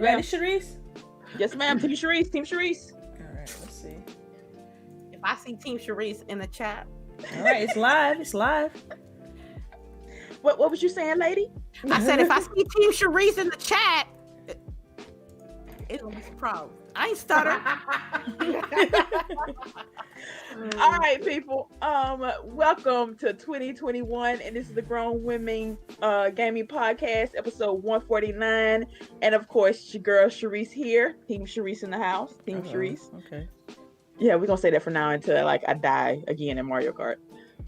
Ready, CHAREECE? Yes, ma'am. Team CHAREECE. Team CHAREECE. All right, let's see. If I see Team CHAREECE in the chat. All right, it's live. It's live. What was you saying, lady? I said if I see Team CHAREECE in the chat, it'll be a problem. I ain't stuttering. All right, people. Welcome to 2021, and this is the Grown Women Gaming Podcast, episode 149. And of course, your girl CHAREECE here. Team CHAREECE in the house. Team CHAREECE. Okay. Yeah, we're gonna say that for now until like I die again in Mario Kart.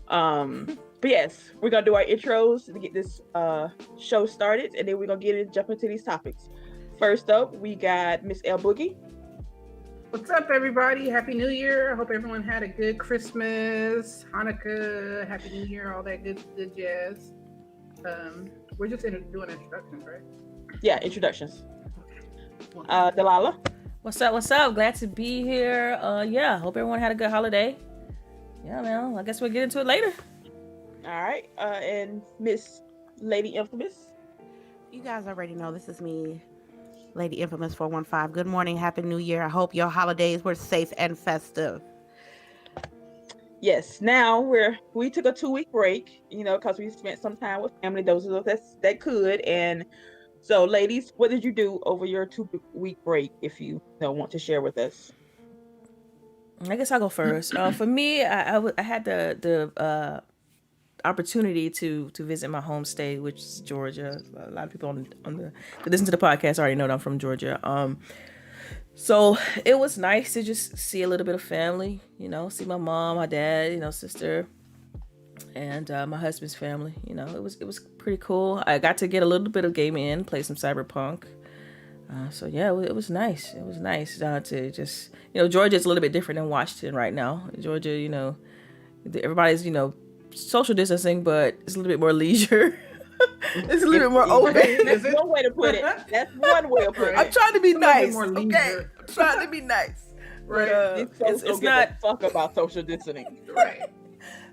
But yes, we're gonna do our intros to get this show started, and then we're gonna jump into these topics. First up, we got Miss LBOOGIE. What's up, everybody? Happy New Year. I hope everyone had a good Christmas, Hanukkah, Happy New Year, all that good jazz. We're just doing introductions, right? Yeah, introductions. DELILAH. What's up? Glad to be here. Yeah, hope everyone had a good holiday. Yeah, man. I guess we'll get into it later. All right. And Miss Lady Infamous. You guys already know this is me, Lady Infamous 415. Good morning. Happy New Year. I hope your holidays were safe and festive. Yes. Now we took a 2-week break, because we spent some time with family, those of us that could. And so, ladies, what did you do over your 2-week break, if you want to share with us? I guess I'll go first. For me, I had the opportunity to visit my home state, which is Georgia. A lot of people that listen to the podcast already know that I'm from Georgia. So it was nice to just see a little bit of family, see my mom, my dad, sister, and my husband's family. It was pretty cool. I got to get a little bit of gaming in, play some Cyberpunk. So yeah, it was nice. It was nice to just, Georgia is a little bit different than Washington right now. Georgia, everybody's, social distancing, but it's a little bit more leisure. It's a little bit more open. That's one way to put it. That's one way to put it. I'm trying to be nice. More Okay, I'm trying to be nice. Right. It's not fuck about social distancing. Right.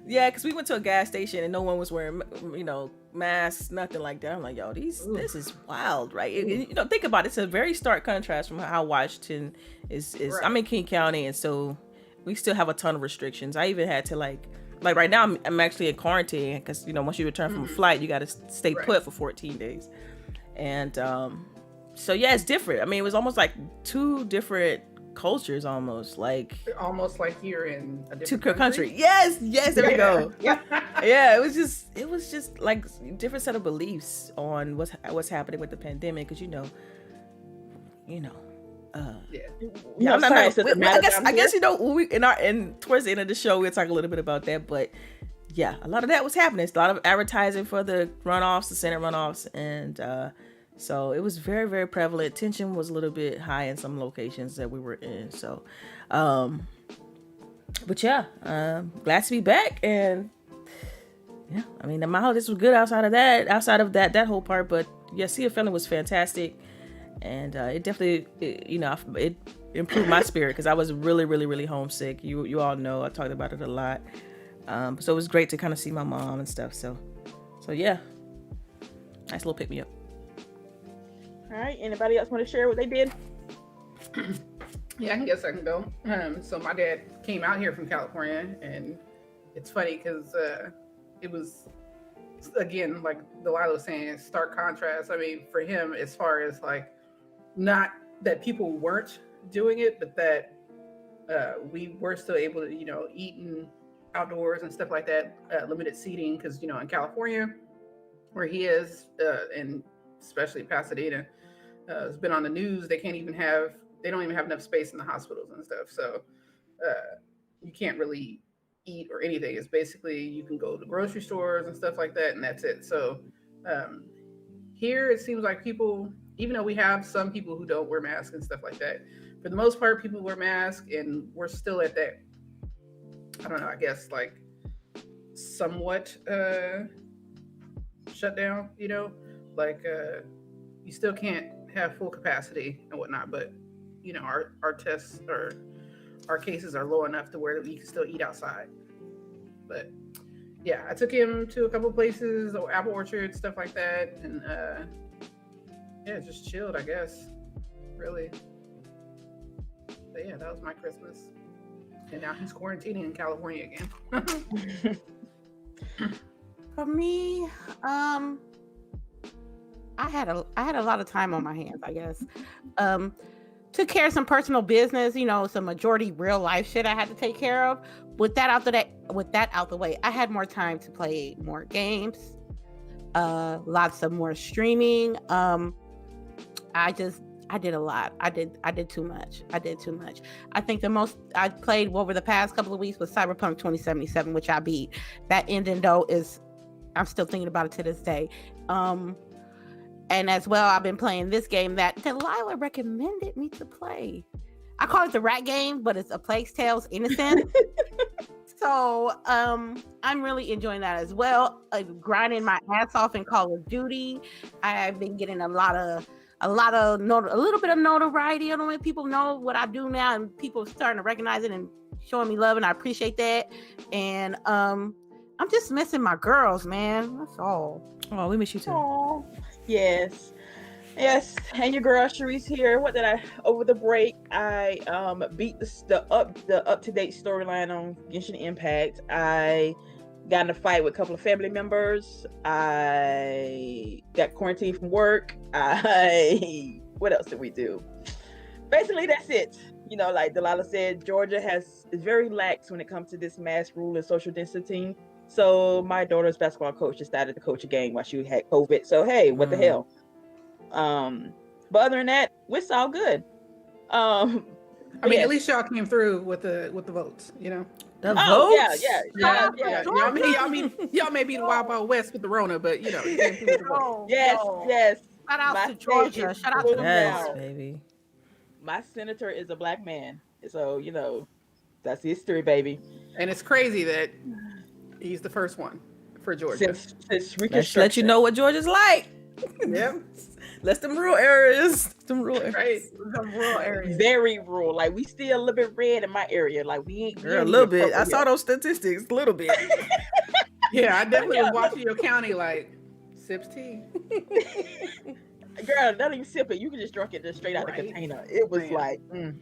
Yeah, because we went to a gas station and no one was wearing, masks, nothing like that. I'm like, yo, this is wild, right? Think about it. It's a very stark contrast from how Washington is. Right. I'm in King County, and so we still have a ton of restrictions. I even had to like right now I'm actually in quarantine because once you return from a flight, you got to stay put for 14 days. And so yeah, it's different. I mean, it was almost like two different cultures, almost like you're in a two different country. Yes, there we go. Yeah, it was just like different set of beliefs on what's happening with the pandemic, because I guess towards the end of the show we'll talk a little bit about that, but yeah, a lot of that was happening. It's a lot of advertising for the runoffs, the Senate runoffs, and so it was very, very prevalent. Tension was a little bit high in some locations that we were in. So, but yeah, glad to be back. And yeah, I mean, my holidays were good outside of that whole part. But yeah, see a family was fantastic. And it definitely, it improved my spirit because I was really, really, really homesick. You all know, I talked about it a lot. So it was great to kind of see my mom and stuff. So yeah, nice little pick me up. All right. Anybody else want to share what they did? Yeah, I can go. So my dad came out here from California, and it's funny because it was, again, like Delilah was saying, stark contrast. I mean, for him, as far as like, not that people weren't doing it, but that we were still able to, eat in outdoors and stuff like that, limited seating, because, in California, where he is, and especially Pasadena, it's been on the news. They don't even have enough space in the hospitals and stuff. So you can't really eat or anything. It's basically, you can go to grocery stores and stuff like that, and that's it. So here it seems like people, even though we have some people who don't wear masks and stuff like that, for the most part, people wear masks, and we're still at that, I don't know, I guess like somewhat shut down, like you still can't have full capacity and whatnot, but our tests or our cases are low enough to where we can still eat outside. But yeah, I took him to a couple places, or apple orchards, stuff like that, and yeah, just chilled, I guess. really. But yeah, that was my Christmas. And now he's quarantining in California again. For me, I had a lot of time on my hands, I guess. Took care of some personal business, some majority real life shit I had to take care of. With that out the way, I had more time to play more games, lots of more streaming. I did a lot. I did too much. I think the most I played over the past couple of weeks was Cyberpunk 2077, which I beat. That ending though I'm still thinking about it to this day. And as well, I've been playing this game that Delilah recommended me to play. I call it the rat game, but it's A Plague's Tale's Innocent. So I'm really enjoying that as well. Grinding my ass off in Call of Duty. I've been getting a little bit of notoriety. I don't know, people know what I do now, and people starting to recognize it and showing me love, and I appreciate that. And I'm just missing my girls, man. That's all. Oh, we miss you too. Oh, yes. And your girl CHAREECE here. What did I over the break? I beat the up-to-date storyline on Genshin Impact. I got in a fight with a couple of family members. I got quarantined from work. What else did we do? Basically, that's it. Like Delilah said, Georgia is very lax when it comes to this mask rule and social distancing. So my daughter's basketball coach decided to coach a game while she had COVID. So hey, what the hell? But other than that, it's all good. I mean, at least y'all came through with the votes, The votes? Yeah. Y'all may be the Wild West with the Rona, but you came through with the votes. Yes. Shout out to Georgia. Shout out to them. Yes, baby. My senator is a black man, so that's history, baby. And it's crazy that he's the first one for Georgia. Since Let's let you know what Georgia's like. Yep. Let's them rural areas. Right. Some rural areas. Very rural. Like we still a little bit red in my area. Like we ain't. Girl, a little bit. I saw those statistics. A little bit. Yeah, I definitely was watching your county like sips tea. Girl, not even sip it. You can just drink it just straight out the container. It was like,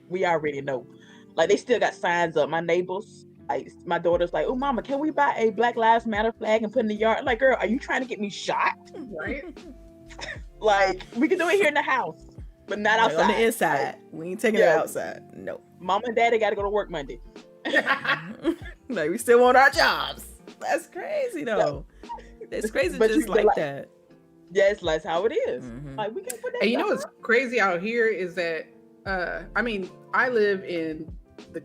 we already know. Like they still got signs up. My neighbors, like my daughter's like, oh mama, can we buy a Black Lives Matter flag and put in the yard? I'm like, girl, are you trying to get me shot? Right. Like we can do it here in the house, but not outside. On the inside. We ain't taking it outside. No. Mama and daddy got to go to work Monday. Like we still want our jobs. That's crazy though. It's crazy but just like that. Yes, that's how it is. Mm-hmm. Like we can put that. And you know what's crazy out here is that I mean, I live in the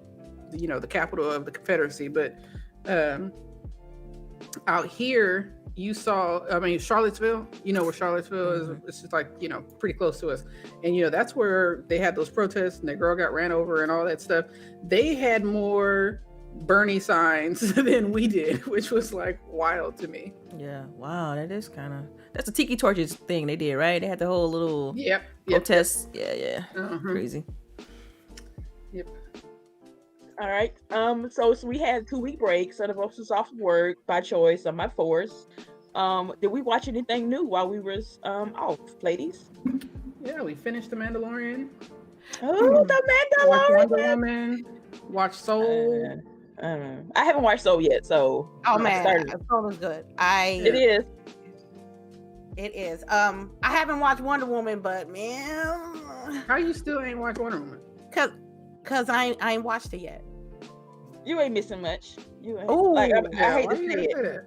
capital of the Confederacy, but out here you saw, I mean, Charlottesville, where Charlottesville is, it's just like, pretty close to us. And, that's where they had those protests and that girl got ran over and all that stuff. They had more Bernie signs than we did, which was like wild to me. Yeah. Wow. That's a tiki torches thing they did, right? They had the whole little Yep. protest. Yeah. Crazy. Yep. All right. So we had a 2-week break. So the both was off work by choice on my force. Did we watch anything new while we was off, ladies? Yeah, we finished The Mandalorian. Oh, The Mandalorian. Watched Wonder Woman. Watched Soul. I haven't watched Soul yet, so oh man, Soul is good. It is. It is. I haven't watched Wonder Woman, but man, how you still ain't watched Wonder Woman? Cause I ain't watched it yet. You ain't missing much. You ain't. Ooh, I hate why to you say gonna it.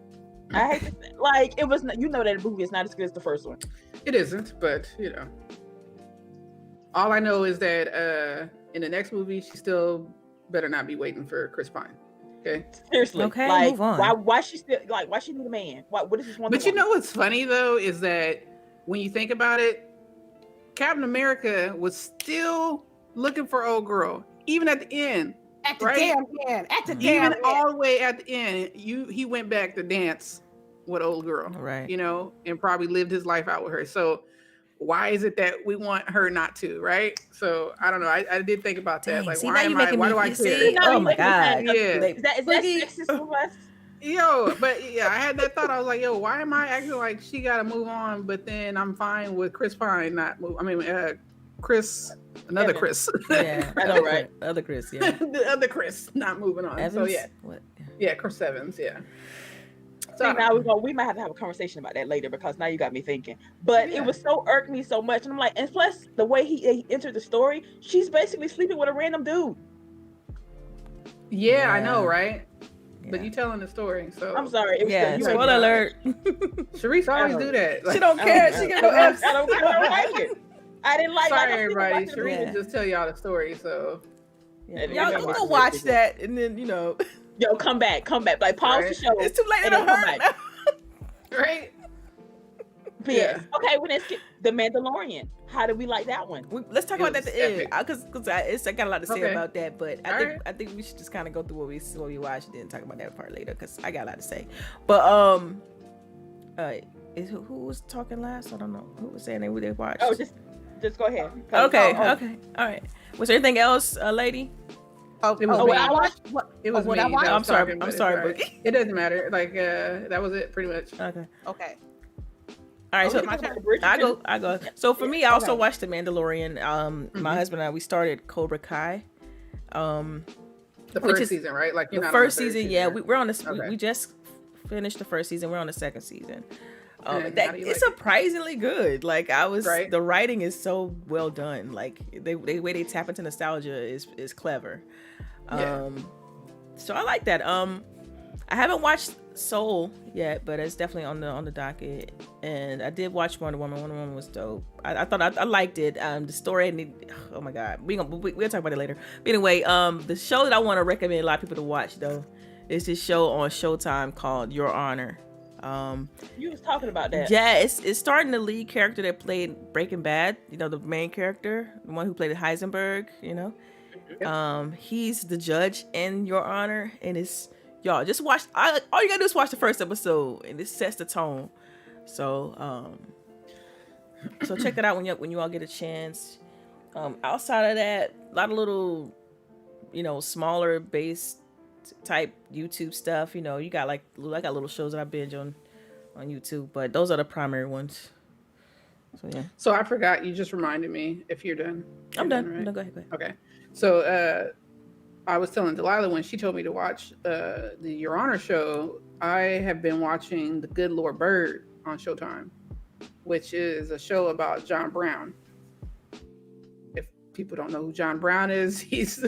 I hate to say it. Like it was. That movie is not as good as the first one. It isn't, but all I know is that in the next movie, she still better not be waiting for Chris Pine. Okay. Seriously. Okay. Like, move on. why she still why she need a man? What is this one? But what's funny though is that when you think about it, Captain America was still looking for old girl, even at the end. At the right? damn end. At the damn Even end. all the way at the end, he went back to dance with old girl, Right. And probably lived his life out with her. So why is it that we want her not to, right? So I don't know. I did think about that. Dang, like, see, why now you am making why me do I see- care? Oh my God. Yeah. Is that Boogie. sexist of us? Yo, but yeah, I had that thought. I was like, yo, why am I acting like she got to move on, but then I'm fine with Chris Pine not move? I mean, Chris, another Evans. Chris. Yeah, I know, right? Other Chris, yeah. The other Chris, not moving on. Evans? So yeah, What? yeah, Chris Evans, yeah. See, now we might have to have a conversation about that later because now you got me thinking. But Yeah. it was so irked me so much, and I'm like, and plus the way he entered the story, she's basically sleeping with a random dude. Yeah, I know, Yeah. right? But Yeah. you telling the story, so I'm sorry. It was Yeah, you spoiler alert. Sharice always do that. She don't care. She can go I F. don't like it. I didn't like. Sorry, like everybody. Sharice. Sharice Yeah. just tell y'all the story, so Yeah. And Y'all we go gotta watch watch it. that, and then Yo, come back. Like pause Right. the show. it's too late. And It'll then come hurt. back. right. But yeah. Okay, well, let's get the Mandalorian. How did we like that one? Let's talk It about that was at the end, epic. because I got a lot to say Okay. about that. But All I think we should just kind of go through what we watched, and then talk about that part later, because I got a lot to say. But who was talking last? I don't know who was saying they watched. Oh, just go ahead. Okay, Oh, okay, all right. Was there anything else, lady? It was Oh, me. I watched. It was what me. I watched? that I'm was sorry. talking, I'm but it's sorry, all right. Boogie. It doesn't matter. Like that was it, pretty much. Okay. Okay. All right, so my turn. I go. So for me, I also Okay. watched The Mandalorian. My husband and I, we started Cobra Kai. The Which first is- season, right? Like you're The not on first third season, yeah, right? we're on this. Okay. We just finished the first season. We're on the second season. And how do you It's like it? surprisingly good. Like Right. the writing is so well done. Like the way they tap into nostalgia is clever. Yeah. So I like that. I haven't watched Soul yet, but it's definitely on the docket. And I did watch Wonder Woman. Wonder Woman was dope. I thought I liked it. The story and oh my god, we'll talk about it later. But anyway, the show that I want to recommend a lot of people to watch though is this show on Showtime called Your Honor. You was talking about that. Yeah, it's starting the lead character that played Breaking Bad. You know, the main character, the one who played Heisenberg. You know, he's the judge in Your Honor, and it's y'all just watch. All you gotta do is watch the first episode, and it sets the tone. So, so check that out when you all get a chance. Outside of that, a lot of little, smaller base type YouTube stuff. You know, I got little shows that I binge on YouTube, but those are the primary ones. So yeah, So I forgot. You just reminded me. If you're done, I'm You're done. right? No, go ahead. Okay. So I was telling Delilah when she told me to watch the Your Honor show, I have been watching The Good Lord Bird on Showtime, which is a show about John Brown. If people don't know who John Brown is, he's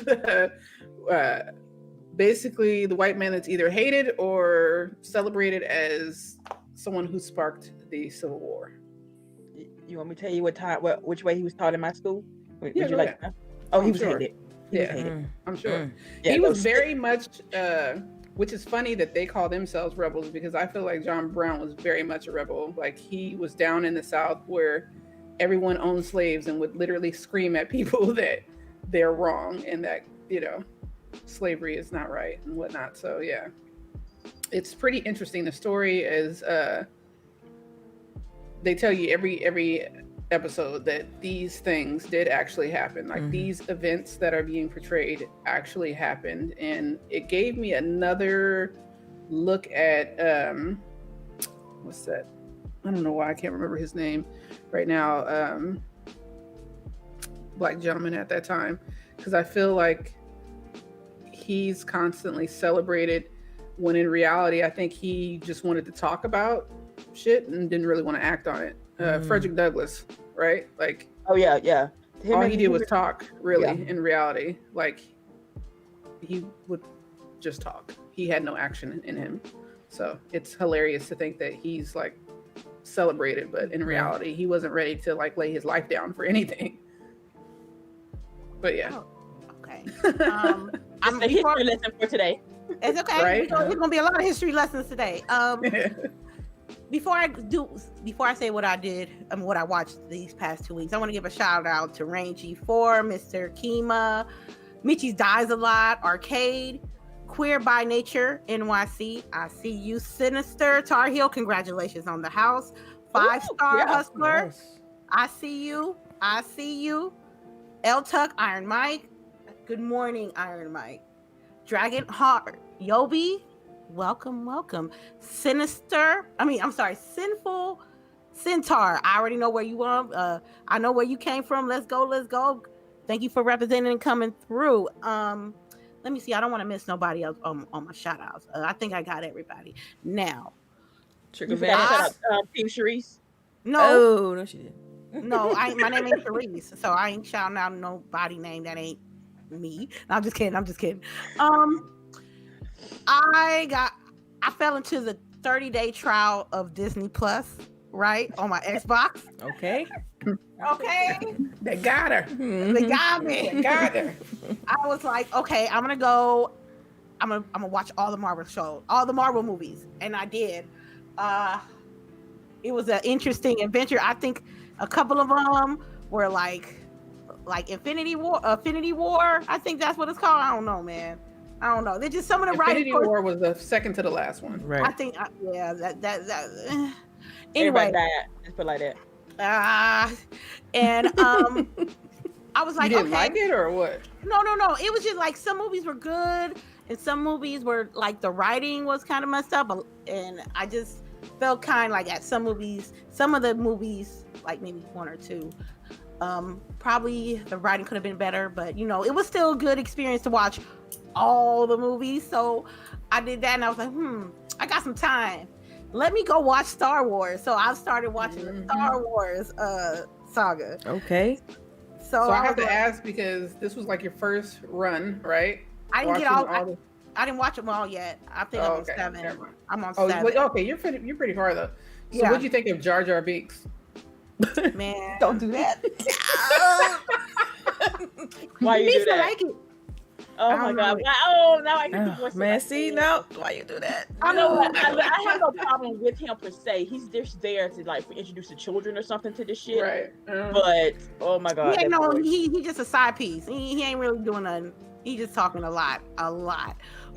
basically the white man that's either hated or celebrated as someone who sparked the Civil War. You want me to tell you which way he was taught in my school? Would Yeah, you go like? ahead. Oh, he was Sure. hated. He was Yeah. hated. I'm sure. Yeah, He was those- very much, which is funny that they call themselves rebels, because I feel like John Brown was very much a rebel. Like he was down in the South where everyone owned slaves and would literally scream at people that they're wrong and that, slavery is not right and whatnot. So yeah, it's pretty interesting. The story is, they tell you every episode that these things did actually happen. Like these events that are being portrayed actually happened, and it gave me another look at what's that? I don't know why I can't remember his name right now. Black gentleman at that time, because I feel like he's constantly celebrated when in reality I think he just wanted to talk about shit and didn't really want to act on it. Frederick Douglass, right? Like, Oh yeah, yeah. all he did was talk, really, Yeah. in reality. Like, he would just talk. He had no action in him. So it's hilarious to think that he's like celebrated, but in reality, he wasn't ready to like lay his life down for anything. But yeah. Okay. It's a history lesson for today. It's okay. Right? There's gonna be a lot of history lessons today. Before I say what I did and what I watched these past 2 weeks, I want to give a shout out to Rain G4, Mr. Kima, Michi's Dies a Lot, Arcade, Queer by Nature, NYC. I see you, Sinister, Tar Heel. Congratulations on the house. 5-star yeah. Hustler. Nice. I see you. L Tuck, Iron Mike. Good morning, Iron Mike. Dragon Heart, Yobi. Welcome. Sinful Centaur, I already know where you are. I know where you came from. Let's go. Thank you for representing and coming through. Let me see. I don't want to miss nobody else on my shout outs. I think I got everybody. Now, Trigger You forgot to Vance. shout out Team Charisse. no, Oh, no, she didn't. no, my name ain't CHAREECE, so I ain't shouting out nobody name that ain't me. No, I'm just kidding. I fell into the 30-day trial of Disney Plus, right, on my Xbox. Okay. Okay. They got her. They got me. They got her. I was like, okay, I'm gonna watch all the Marvel shows, all the Marvel movies, and I did. It was an interesting adventure. I think a couple of them were like Infinity War. I think that's what it's called. I don't know, man. I don't know. They're just some of the Infinity writing. War was the second to the last one. Right. I think, yeah, that. Everybody Anyway, died. Let's put it like that. and I was like, You didn't okay, like it or what? no. It was just like some movies were good, and some movies were like the writing was kind of messed up, and I just felt kind of like at some of the movies, like maybe one or two, probably the writing could have been better, but it was still a good experience to watch all the movies. So I did that, and I was like, I got some time. Let me go watch Star Wars. So I started watching the Star Wars saga. Okay. So I have to was like, ask, because this was like your first run, right? I didn't get all. Watching I didn't watch them all yet. I think I'm on okay. 7. Never mind. I'm on Oh, 7. okay. You're pretty far though. So Yeah. what'd you think of Jar Jar Binks? Man, Don't do that. Why you do that? like it. Oh my God! Oh, now I get the voice. Man, see now, why you do that? I know what. I have no problem with him per se. He's just there to like introduce the children or something to this shit. Right. But oh my God, He ain't that no. voice. He just a side piece. He ain't really doing nothing. He just talking a lot.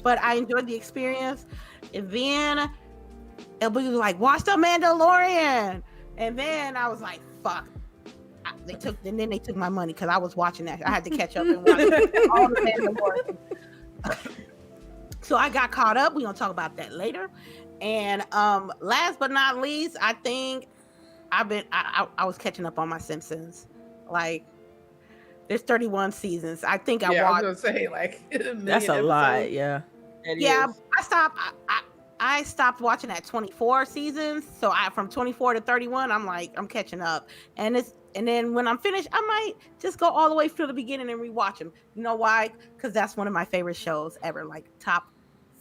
But I enjoyed the experience. And then LB was like, "Watch the Mandalorian," and then I was like, "Fuck." They took my money because I was watching that. I had to catch up and watch all the Mandalorian. So I got caught up. We're gonna talk about that later. And last but not least, I think I was catching up on my Simpsons. Like, there's 31 seasons. I think I I watched. was gonna say like That's a lot. Yeah. That Yeah, is. I stopped watching at 24 seasons. So from 24 to 31, I'm like, I'm catching up. And then when I'm finished, I might just go all the way through the beginning and rewatch them. You know why? Because that's one of my favorite shows ever, like top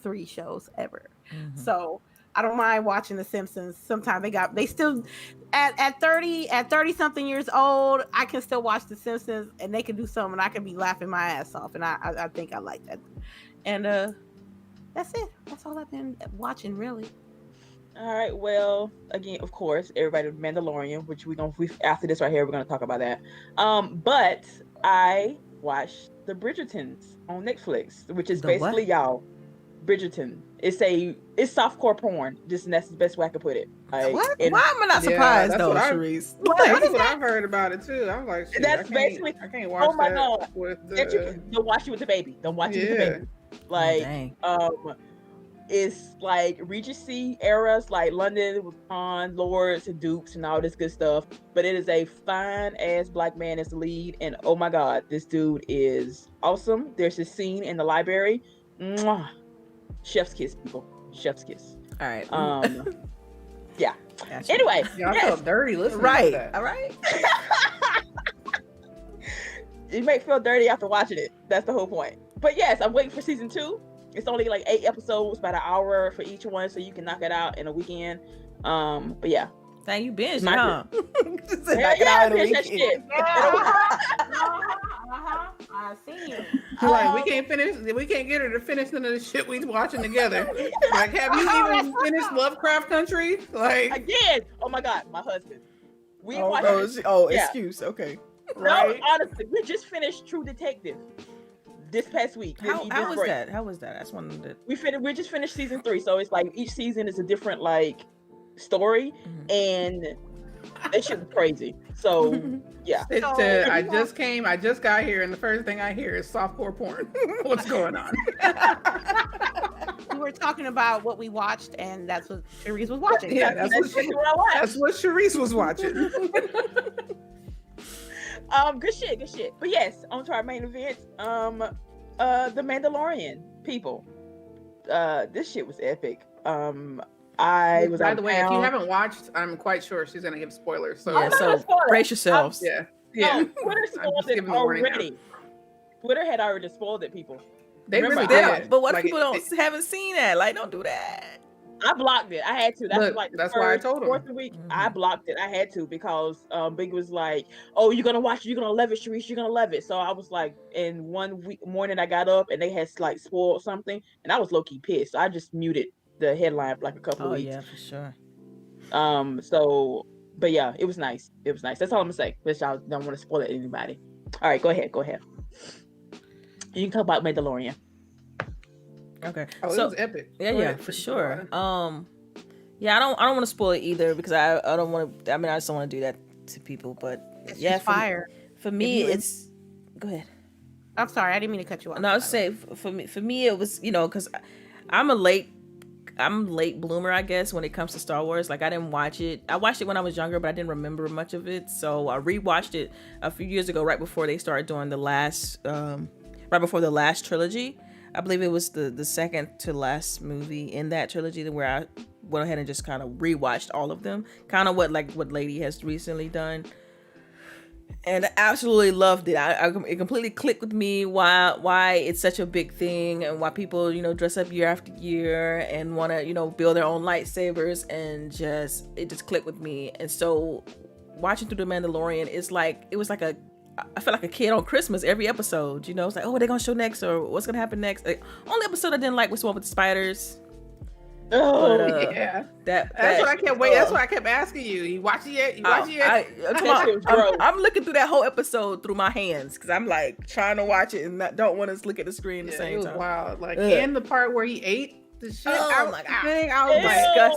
3 shows ever. Mm-hmm. So I don't mind watching The Simpsons. Sometimes they still at 30 something years old, I can still watch The Simpsons, and they can do something, and I can be laughing my ass off, and I think I like that. And that's it. That's all I've been watching, really. All right. Well, again, of course, everybody, Mandalorian, which after this right here, we're gonna talk about that. But I watched the Bridgertons on Netflix, which is basically y'all Bridgerton. It's softcore porn. That's the best way I could put it. Like, What? Why am I not surprised though, Charisse? That's what I've heard about it too. I was like, shit, That's basically. I can't watch Oh my that God! with Don't watch it with the baby. Don't watch it with the baby. Like, Dang. it's like Regency eras, like London with Con lords and dukes and all this good stuff. But it is a fine ass black man as the lead, and oh my God, this dude is awesome. There's this scene in the library. Mwah. Chef's kiss, people. Chef's kiss. All right. Yeah. Gotcha. Anyway, Yeah, I felt dirty listening Right. to that. All right. you may feel dirty after watching it. That's the whole point. But yes, I'm waiting for season 2. It's only like 8 episodes, about an hour for each one, so you can knock it out in a weekend. But yeah. Dang, you binged, My huh? Hell yeah, I finished that shit. I see you. Like, we can't get her to finish none of the shit we watching together. Like, have you even finished Lovecraft Country? Like, Again, oh my God, my husband. We watched Yeah. Excuse. Okay. No, honestly, we just finished True Detective this past week. How was that? How was that? That's one of the. We just finished season 3, so it's like each season is a different like story, and that shit was crazy. So yeah. I just got here, and the first thing I hear is softcore porn. What's going on? we were talking about what we watched, and that's what Charisse was watching. Yeah, that's what Charisse was watching. Good shit. But yes, on to our main event. The Mandalorian, people. This shit was epic. I was By the way, if you haven't watched, I'm quite sure she's gonna give spoilers. So Yeah, so brace yourselves. yeah. Twitter spoiled it already. Twitter had already spoiled it, people. They really Yeah, did. but what Like, if people haven't seen that? Like, don't do that. I blocked it. I had to. That's Look, like the that's why I first, told him. fourth week. I blocked it. I had to because Big was like, "Oh, you're gonna watch it. You're gonna love it, Charisse. You're gonna love it." So I was like, in one week morning, I got up and they had like spoiled something, and I was low key pissed. So I just muted the headline for like a couple of weeks. Yeah, for sure. So, but yeah, it was nice. It was nice. That's all I'm gonna say. But y'all don't want to spoil it to anybody. All right, go ahead. You can talk about Mandalorian. Okay. Oh, so, it was epic. Yeah, for sure. Yeah, I don't want to spoil it either because I don't want to. I mean, I just don't want to do that to people. But It's yeah, just fire. For me, it's. Go ahead. I'm sorry, I didn't mean to cut you off. No, I was saying for me, it was because I'm a late bloomer, I guess, when it comes to Star Wars. Like, I didn't watch it. I watched it when I was younger, but I didn't remember much of it. So I rewatched it a few years ago, right before they started doing the last trilogy. I believe it was the second to last movie in that trilogy where I went ahead and just kind of rewatched all of them. Kind of what Lady has recently done. And I absolutely loved it. It completely clicked with me why it's such a big thing and why people, dress up year after year and want to, build their own lightsabers, and it just clicked with me. And so watching through The Mandalorian, I felt like a kid on Christmas every episode. It's like, oh, what are they gonna show next, or what's gonna happen next? Like, only episode I didn't like was the one with the spiders. Oh, But, yeah. That's what I kept waiting. That's what I kept asking you. You watch it yet? I'm looking through that whole episode through my hands because I'm like trying to watch it and don't want to look at the screen at the same it was time. wild. Like, and the part where he ate the shit Oh my God. I was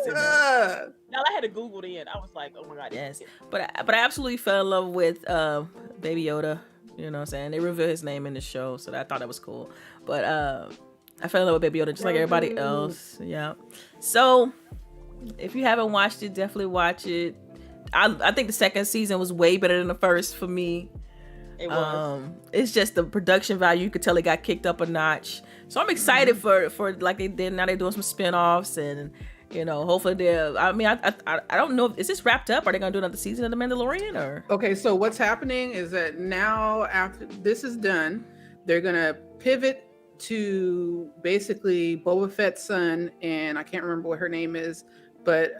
Disgusting. Now I had to Google the end. I was like, oh my God. Yes, but I absolutely fell in love with Baby Yoda. You know what I'm saying? They reveal his name in the show, so I thought that was cool. But I fell in love with Baby Yoda just like everybody else. Yeah. So if you haven't watched it, definitely watch it. I think the second season was way better than the first for me. It was. It's just the production value. You could tell it got kicked up a notch. So I'm excited for like they did. Now they're doing some spinoffs and hopefully they're. I mean, I don't know. Is this wrapped up? Are they gonna do another season of The Mandalorian or? Okay, so what's happening is that now after this is done, they're gonna pivot to basically Boba Fett's son, and I can't remember what her name is, but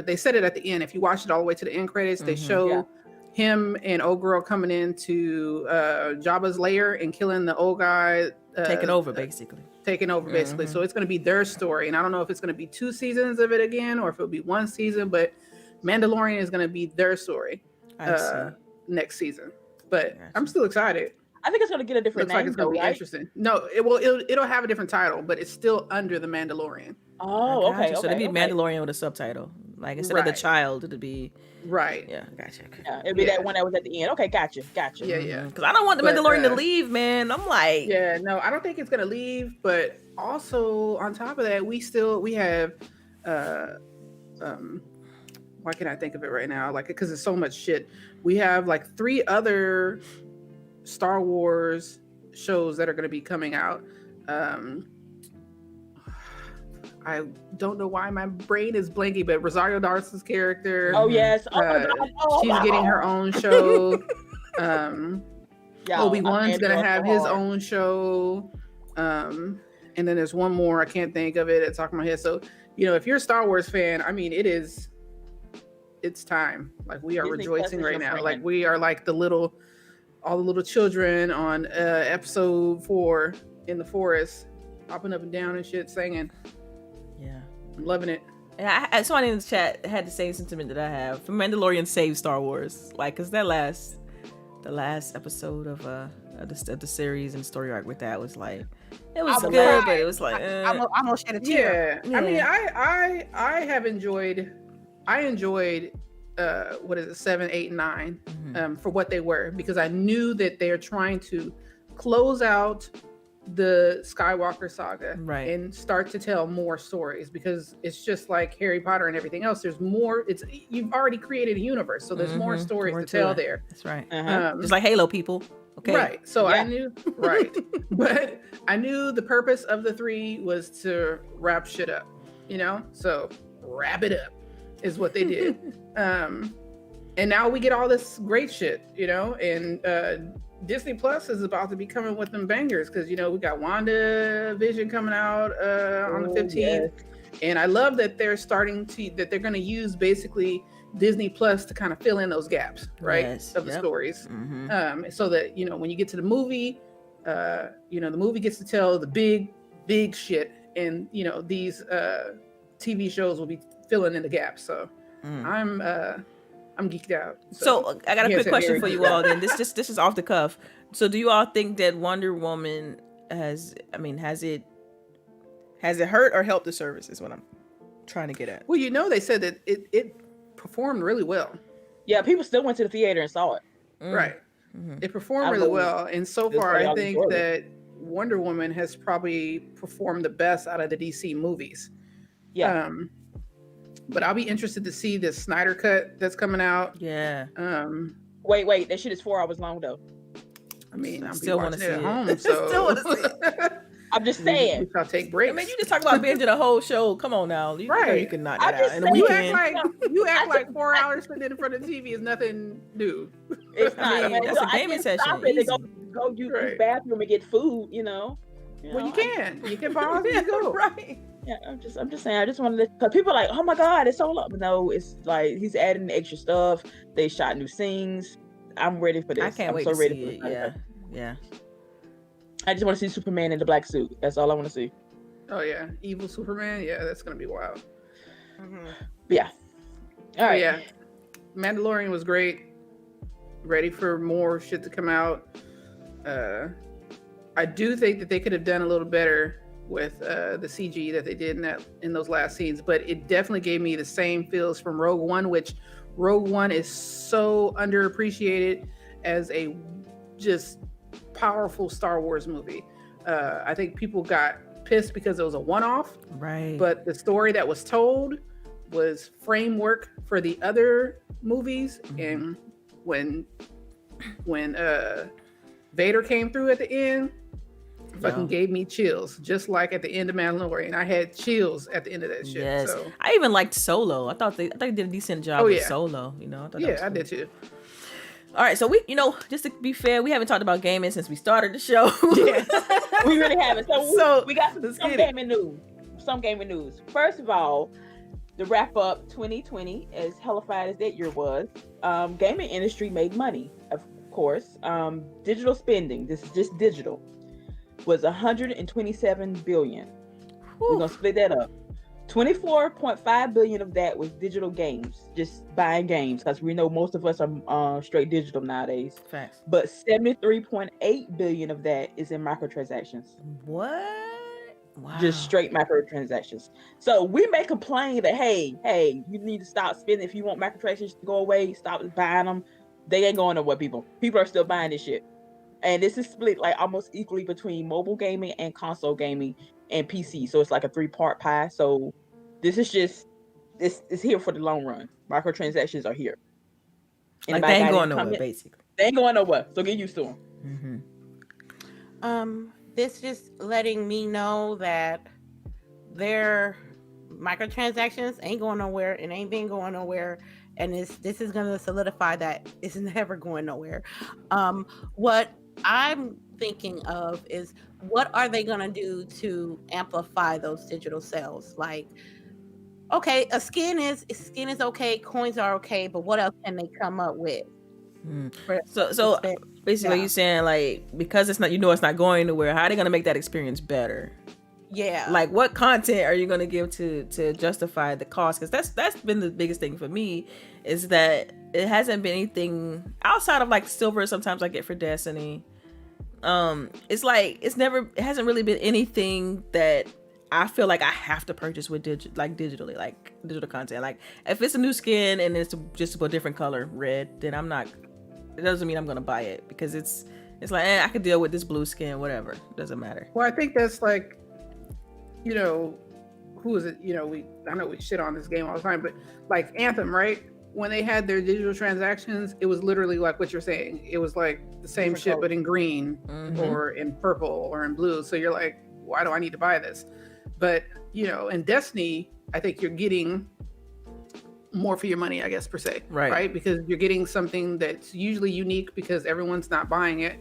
they said it at the end. If you watch it all the way to the end credits, they show him and old girl coming into Jabba's lair and killing the old guy. Taking over, basically. So it's going to be their story. And I don't know if it's going to be 2 seasons of it again or if it'll be 1 season, but Mandalorian is going to be their story next season. But I'm still excited. I think it's going to get a different name. Looks like it's going to be interesting. No, it'll have a different title, but it's still under The Mandalorian. Oh, okay. So it'd be Mandalorian with a subtitle. Like instead of the child, it'd be yeah. Gotcha. Yeah, it'd be that one that was at the end. Okay, gotcha. Yeah. Because I don't want the Mandalorian to leave, man. I'm like, no, I don't think it's gonna leave. But also on top of that, we have, why can't I think of it right now? Like, because it's so much shit. We have like 3 other Star Wars shows that are gonna be coming out. I don't know why my brain is blanking, but Rosario Dawson's character. Oh yes, she's getting her own show. Obi-Wan's gonna have his own show. And then there's one more I can't think of it at the top of my head. So if you're a Star Wars fan, I mean, it's time. Like we are Disney rejoicing right now. friend. Like we are like all the little children on episode 4 in the forest, hopping up and down and shit, singing. Yeah, I'm loving it. And somebody in the chat had the same sentiment that I have. For Mandalorian saved Star Wars, like, cause the last episode of the series and story arc with that was like, it was good, but it was like, I almost shed a tear. Yeah. I mean, I have enjoyed. I enjoyed. What is it? 7, 8, 9. For what they were, because I knew that they're trying to close out the Skywalker saga, Right. and start to tell more stories, because it's just like Harry Potter and everything else. There's more. You've already created a universe, so there's more stories More to tell it. there. That's right. Uh-huh. Just like Halo, people. Okay. Right. So Yeah. I knew, right. But I knew the purpose of the 3 was to wrap shit up, So wrap it up is what they did. And now we get all this great shit, and Disney Plus is about to be coming with them bangers, because we got WandaVision coming out on the 15th. Yes. And I love that they're that they're going to use basically Disney Plus to kind of fill in those gaps, right? Yes. Of the stories. Mm-hmm. So that, when you get to the movie, the movie gets to tell the big shit, and, these TV shows will be filling in the gaps. So I'm geeked out. So I got a quick question for you all. Then this is off the cuff. So do you all think that Wonder Woman has it hurt or helped the service? Is what I'm trying to get at. Well, they said that it performed really well. Yeah, people still went to the theater and saw it. Right. Mm-hmm. It performed really well, and so far I think that Wonder Woman has probably performed the best out of the DC movies. Yeah. But I'll be interested to see the Snyder cut that's coming out. Yeah. Wait, that shit is 4 hours long though. I mean, I'm still watching wanna it at see home, it. so Still wanna see it. I'm just saying. We shall take breaks. I mean, you just talk about binging a whole show. Come on now, Right. You can knock I'm that out just in a saying. weekend. You act like 4 hours sitting in front of the TV is nothing new. It's I not. mean, that's a I gaming can't session, stop it to easy. go use Right. the bathroom and get food. Well, you can. You can pause and go. Right. Yeah, I'm just saying. I just wanted to, because people are like, oh my god, it's so long. No, it's like he's adding extra stuff. They shot new scenes. I'm ready for this. I can't I'm wait so to ready see for it. this. Yeah. I just want to see Superman in the black suit. That's all I want to see. Oh yeah, evil Superman. Yeah, that's gonna be wild. Yeah. All right. Yeah, Mandalorian was great. Ready for more shit to come out. I do think that they could have done a little better with the CG that they did in those last scenes, but it definitely gave me the same feels from Rogue One, which Rogue One is so underappreciated as a just powerful Star Wars movie. I think people got pissed because it was a one-off, Right. but the story that was told was framework for the other movies. And when Vader came through at the end, fucking gave me chills, just like at the end of Mandalorian. I had chills at the end of that shit. Yes. So I even liked Solo. I thought they did a decent job with Solo. I thought that was I cool. did too. All right, so we, just to be fair, we haven't talked about gaming since we started the show. Yeah. We really haven't. So we got let's some get gaming news. Some gaming news. First of all, to wrap up 2020, as hellified as that year was, gaming industry made money, of course. Digital spending, this is just digital, was 127 billion. We're gonna split that up. 24.5 billion of that was digital games, just buying games, because we know most of us are straight digital nowadays. Facts. But 73.8 billion of that is in microtransactions. What? Wow. Just straight microtransactions. So we may complain that hey, you need to stop spending. If you want microtransactions to go away, stop buying them. They ain't going nowhere, people. People are still buying this shit. And this is split like almost equally between mobile gaming and console gaming and PC. So it's like a 3-part pie. So this is just it's here for the long run. Microtransactions are here. Like they ain't going nowhere, basically. They ain't going nowhere. So get used to them. Mm-hmm. This just letting me know that their microtransactions ain't going nowhere and ain't been going nowhere, and this is gonna solidify that it's never going nowhere. What I'm thinking of is, what are they gonna do to amplify those digital sales? Like, okay, a skin is okay, coins are okay, but what else can they come up with? So basically, you're saying, like, because it's not, it's not going nowhere, how are they gonna make that experience better? Yeah. Like, what content are you gonna give to justify the cost? Because that's been the biggest thing for me, is that it hasn't been anything outside of like silver. Sometimes I get for Destiny. It's like it hasn't really been anything that I feel like I have to purchase with digitally, like digital content. Like, if it's a new skin and it's just a different color, red, then I'm not. It doesn't mean I'm gonna buy it, because it's It's like, I could deal with this blue skin, whatever. Doesn't matter. Well, I think that's like, you know, who is it? You know, I know we shit on this game all the time, but like Anthem, right? When they had their digital transactions, it was literally like what you're saying. It was like the same Different shit, colors. but in green or in purple or in blue. So you're like, why do I need to buy this? But, you know, in Destiny, I think you're getting more for your money, I guess, per se. Right? Because you're getting something that's usually unique because everyone's not buying it,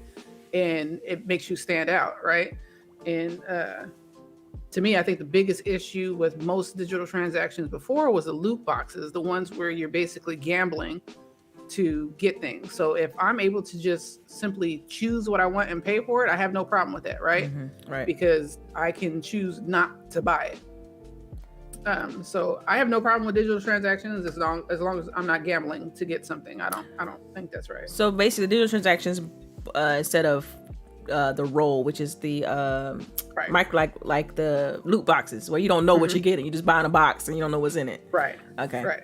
and it makes you stand out, right? And to me, I think the biggest issue with most digital transactions before was the loot boxes, the ones where you're basically gambling to get things. So if I'm able to just simply choose what I want and pay for it, I have no problem with that, right? Right. Because I can choose not to buy it. So I have no problem with digital transactions as long as I'm not gambling to get something. I don't think that's right. So basically, digital transactions instead of the roll, which is the micro, like the loot boxes, where you don't know what you're getting. You just buying a box and you don't know what's in it. Right. Okay. Right.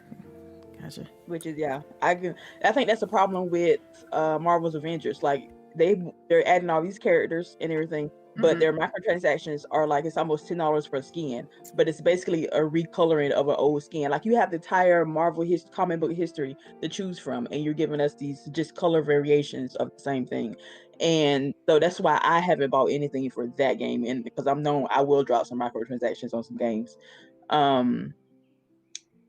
Gotcha. Which is I think that's a problem with Marvel's Avengers. Like they're adding all these characters and everything, but their microtransactions are like it's almost $10 per skin, but it's basically a recoloring of an old skin. Like you have the entire Marvel comic book history to choose from, and you're giving us these just color variations of the same thing. And so that's why I haven't bought anything for that game, and because I'm known I will drop some microtransactions on some games.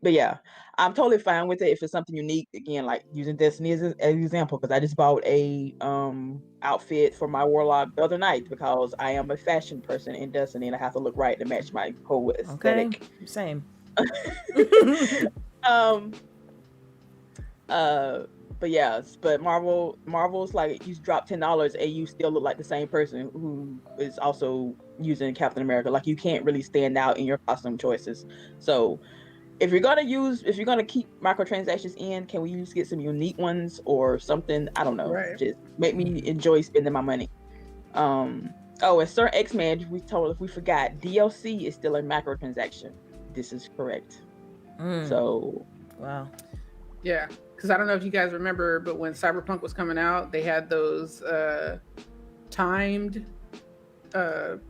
But yeah, I'm totally fine with it if it's something unique. Again, like using Destiny as an example, because I just bought a outfit for my Warlock the other night because I am a fashion person in Destiny and I have to look right to match my whole aesthetic. Okay. Same. But yeah, but Marvel's like you drop $10 and you still look like the same person who is also using Captain America. Like you can't really stand out in your costume choices. So if you're gonna keep microtransactions in, can we just get some unique ones or something? I don't know. Right. Just make me enjoy spending my money. And Sir X-Man, if we forgot, DLC is still a microtransaction. This is correct. So wow. Yeah, because I don't know if you guys remember, but when Cyberpunk was coming out, they had those timed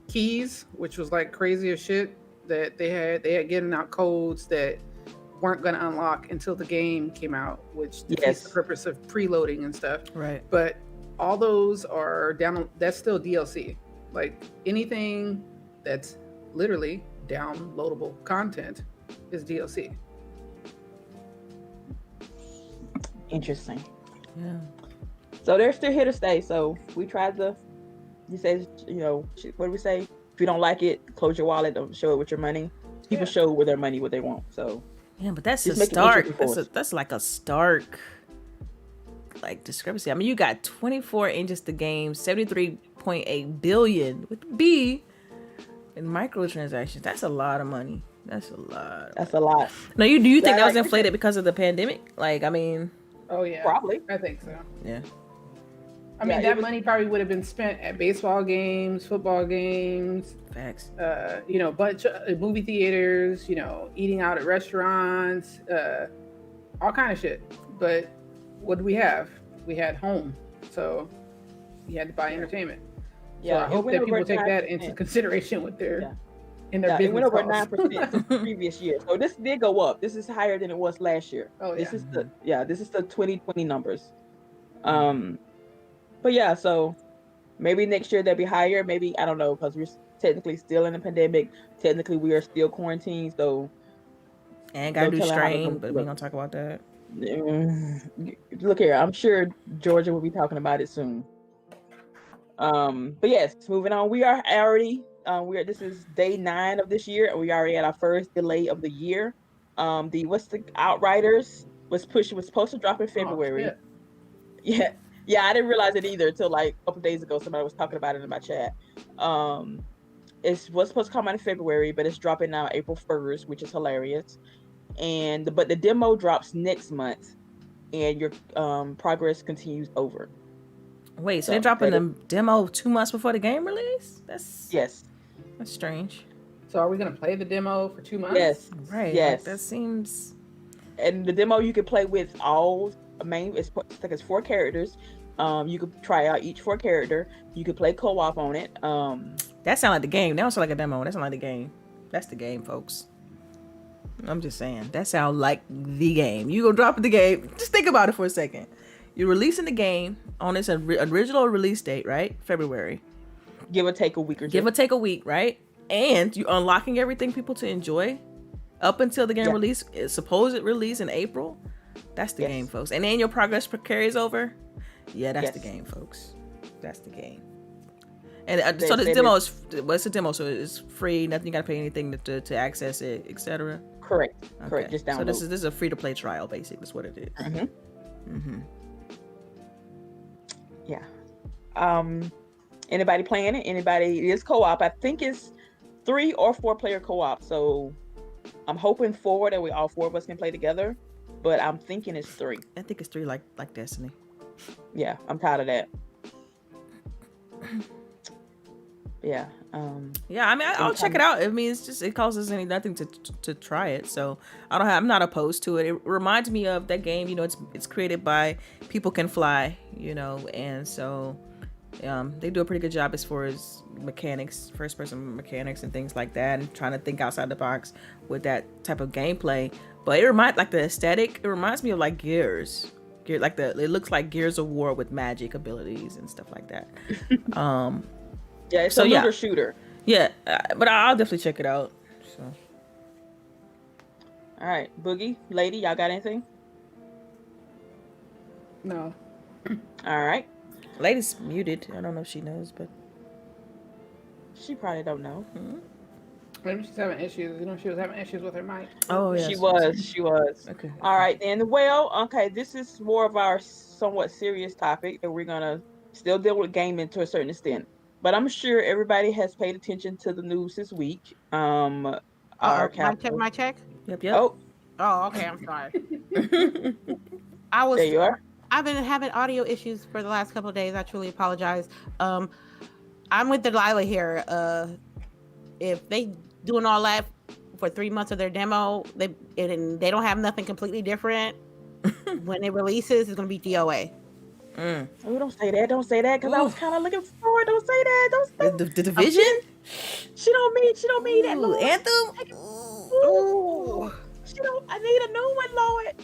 keys, which was like crazy as shit. That they had getting out codes that weren't going to unlock until the game came out, which defeats the purpose of preloading and stuff. Right. But all those are down. That's still DLC. Like anything that's literally downloadable content is DLC. Interesting. Yeah. So they're still here to stay. So we tried to. You say, what do we say? If you don't like it, close your wallet. Don't show it with your money. People show with their money what they want. So yeah, but that's just a stark. That's like a stark like discrepancy. I mean, you got 24 in just the game, 73.8 billion with B in microtransactions. That's a lot of money. That's a lot. That's a lot. No, do you think that was inflated because of the pandemic? Like, I mean, oh yeah, probably. I think so. Yeah. I mean, that money probably would have been spent at baseball games, football games. Facts. Bunch of movie theaters, eating out at restaurants, all kind of shit. But what do we have? We had home. So you had to buy entertainment. Yeah, so I hope that people take that into consideration with their in their business. It went over 9% the previous year. So this did go up. This is higher than it was last year. Oh, yeah. This is the 2020 numbers. But yeah, so maybe next year they'll be higher. Maybe, I don't know, because we're technically still in a pandemic. Technically, we are still quarantined. So, and gotta do strain, but we're gonna talk about that. Look here, I'm sure Georgia will be talking about it soon. But yes, moving on. We are already this is day 9 of this year, and we already had our first delay of the year. The Outriders was supposed to drop in February. Yeah, I didn't realize it either until like a couple days ago. Somebody was talking about it in my chat. It was supposed to come out in February, but it's dropping now April 1st, which is hilarious. But the demo drops next month, and your progress continues over. Wait, so they're dropping the demo 2 months before the game release? Yes. That's strange. So are we gonna play the demo for 2 months? Yes. Right. Yes. Like, that seems. And the demo you can play with all main. It's 4 characters. You could try out each 4 character. You could play co-op on it. That sound like the game. That don't sound like a demo. That sound like the game. That's the game, folks. I'm just saying. That sound like the game. You go drop the game. Just think about it for a second. You're releasing the game on its original release date, right? February. Give or take a week or two. Give or take a week, right? And you're unlocking everything people to enjoy up until the game release, supposed release in April. That's the game, folks. And then your progress carries over. Yeah, that's the game, folks. That's the game. And so the demo is, well, it's a demo, so it's free. Nothing, you gotta pay anything to access it, etc. Correct. Okay. Correct. Just download. So this is a free to play trial, basically. That's what it is. Yeah. Anybody playing it? Anybody? It is co-op. I think it's 3 or 4 player co-op. So I'm hoping 4 that we all 4 of us can play together. But I'm thinking it's 3. I think it's 3, like Destiny. Yeah, I'm tired of that. Yeah. Yeah, I mean, I'll check it out. I mean, it's just, it costs us nothing to try it. So I'm not opposed to it. It reminds me of that game. You know, it's created by People Can Fly. You know, and so they do a pretty good job as far as mechanics, first person mechanics and things like that, and trying to think outside the box with that type of gameplay. But like the aesthetic. It reminds me of like Gears. It looks like Gears of War with magic abilities and stuff like that. Yeah, it's a looter shooter. Yeah, but I'll definitely check it out. So. All right, Boogie, lady, y'all got anything? No. All right. Lady's muted. I don't know if she knows, but she probably don't know. Maybe she's having issues. You know, she was having issues with her mic. Oh, yeah. She was. Okay. All right, then. Well, okay, this is more of our somewhat serious topic that we're gonna still deal with gaming to a certain extent. But I'm sure everybody has paid attention to the news this week. My check. Yep. Oh, okay. I'm sorry. There you are. I've been having audio issues for the last couple of days. I truly apologize. I'm with Delilah here. If they doing all that for 3 months of their demo, they don't have nothing completely different. When it releases, it's gonna be DOA. Oh, don't say that, because I was kind of looking forward. Don't say that. Don't. The Division. She don't mean that. Lord. Anthem. Ooh. She don't. I need a new one, Lord.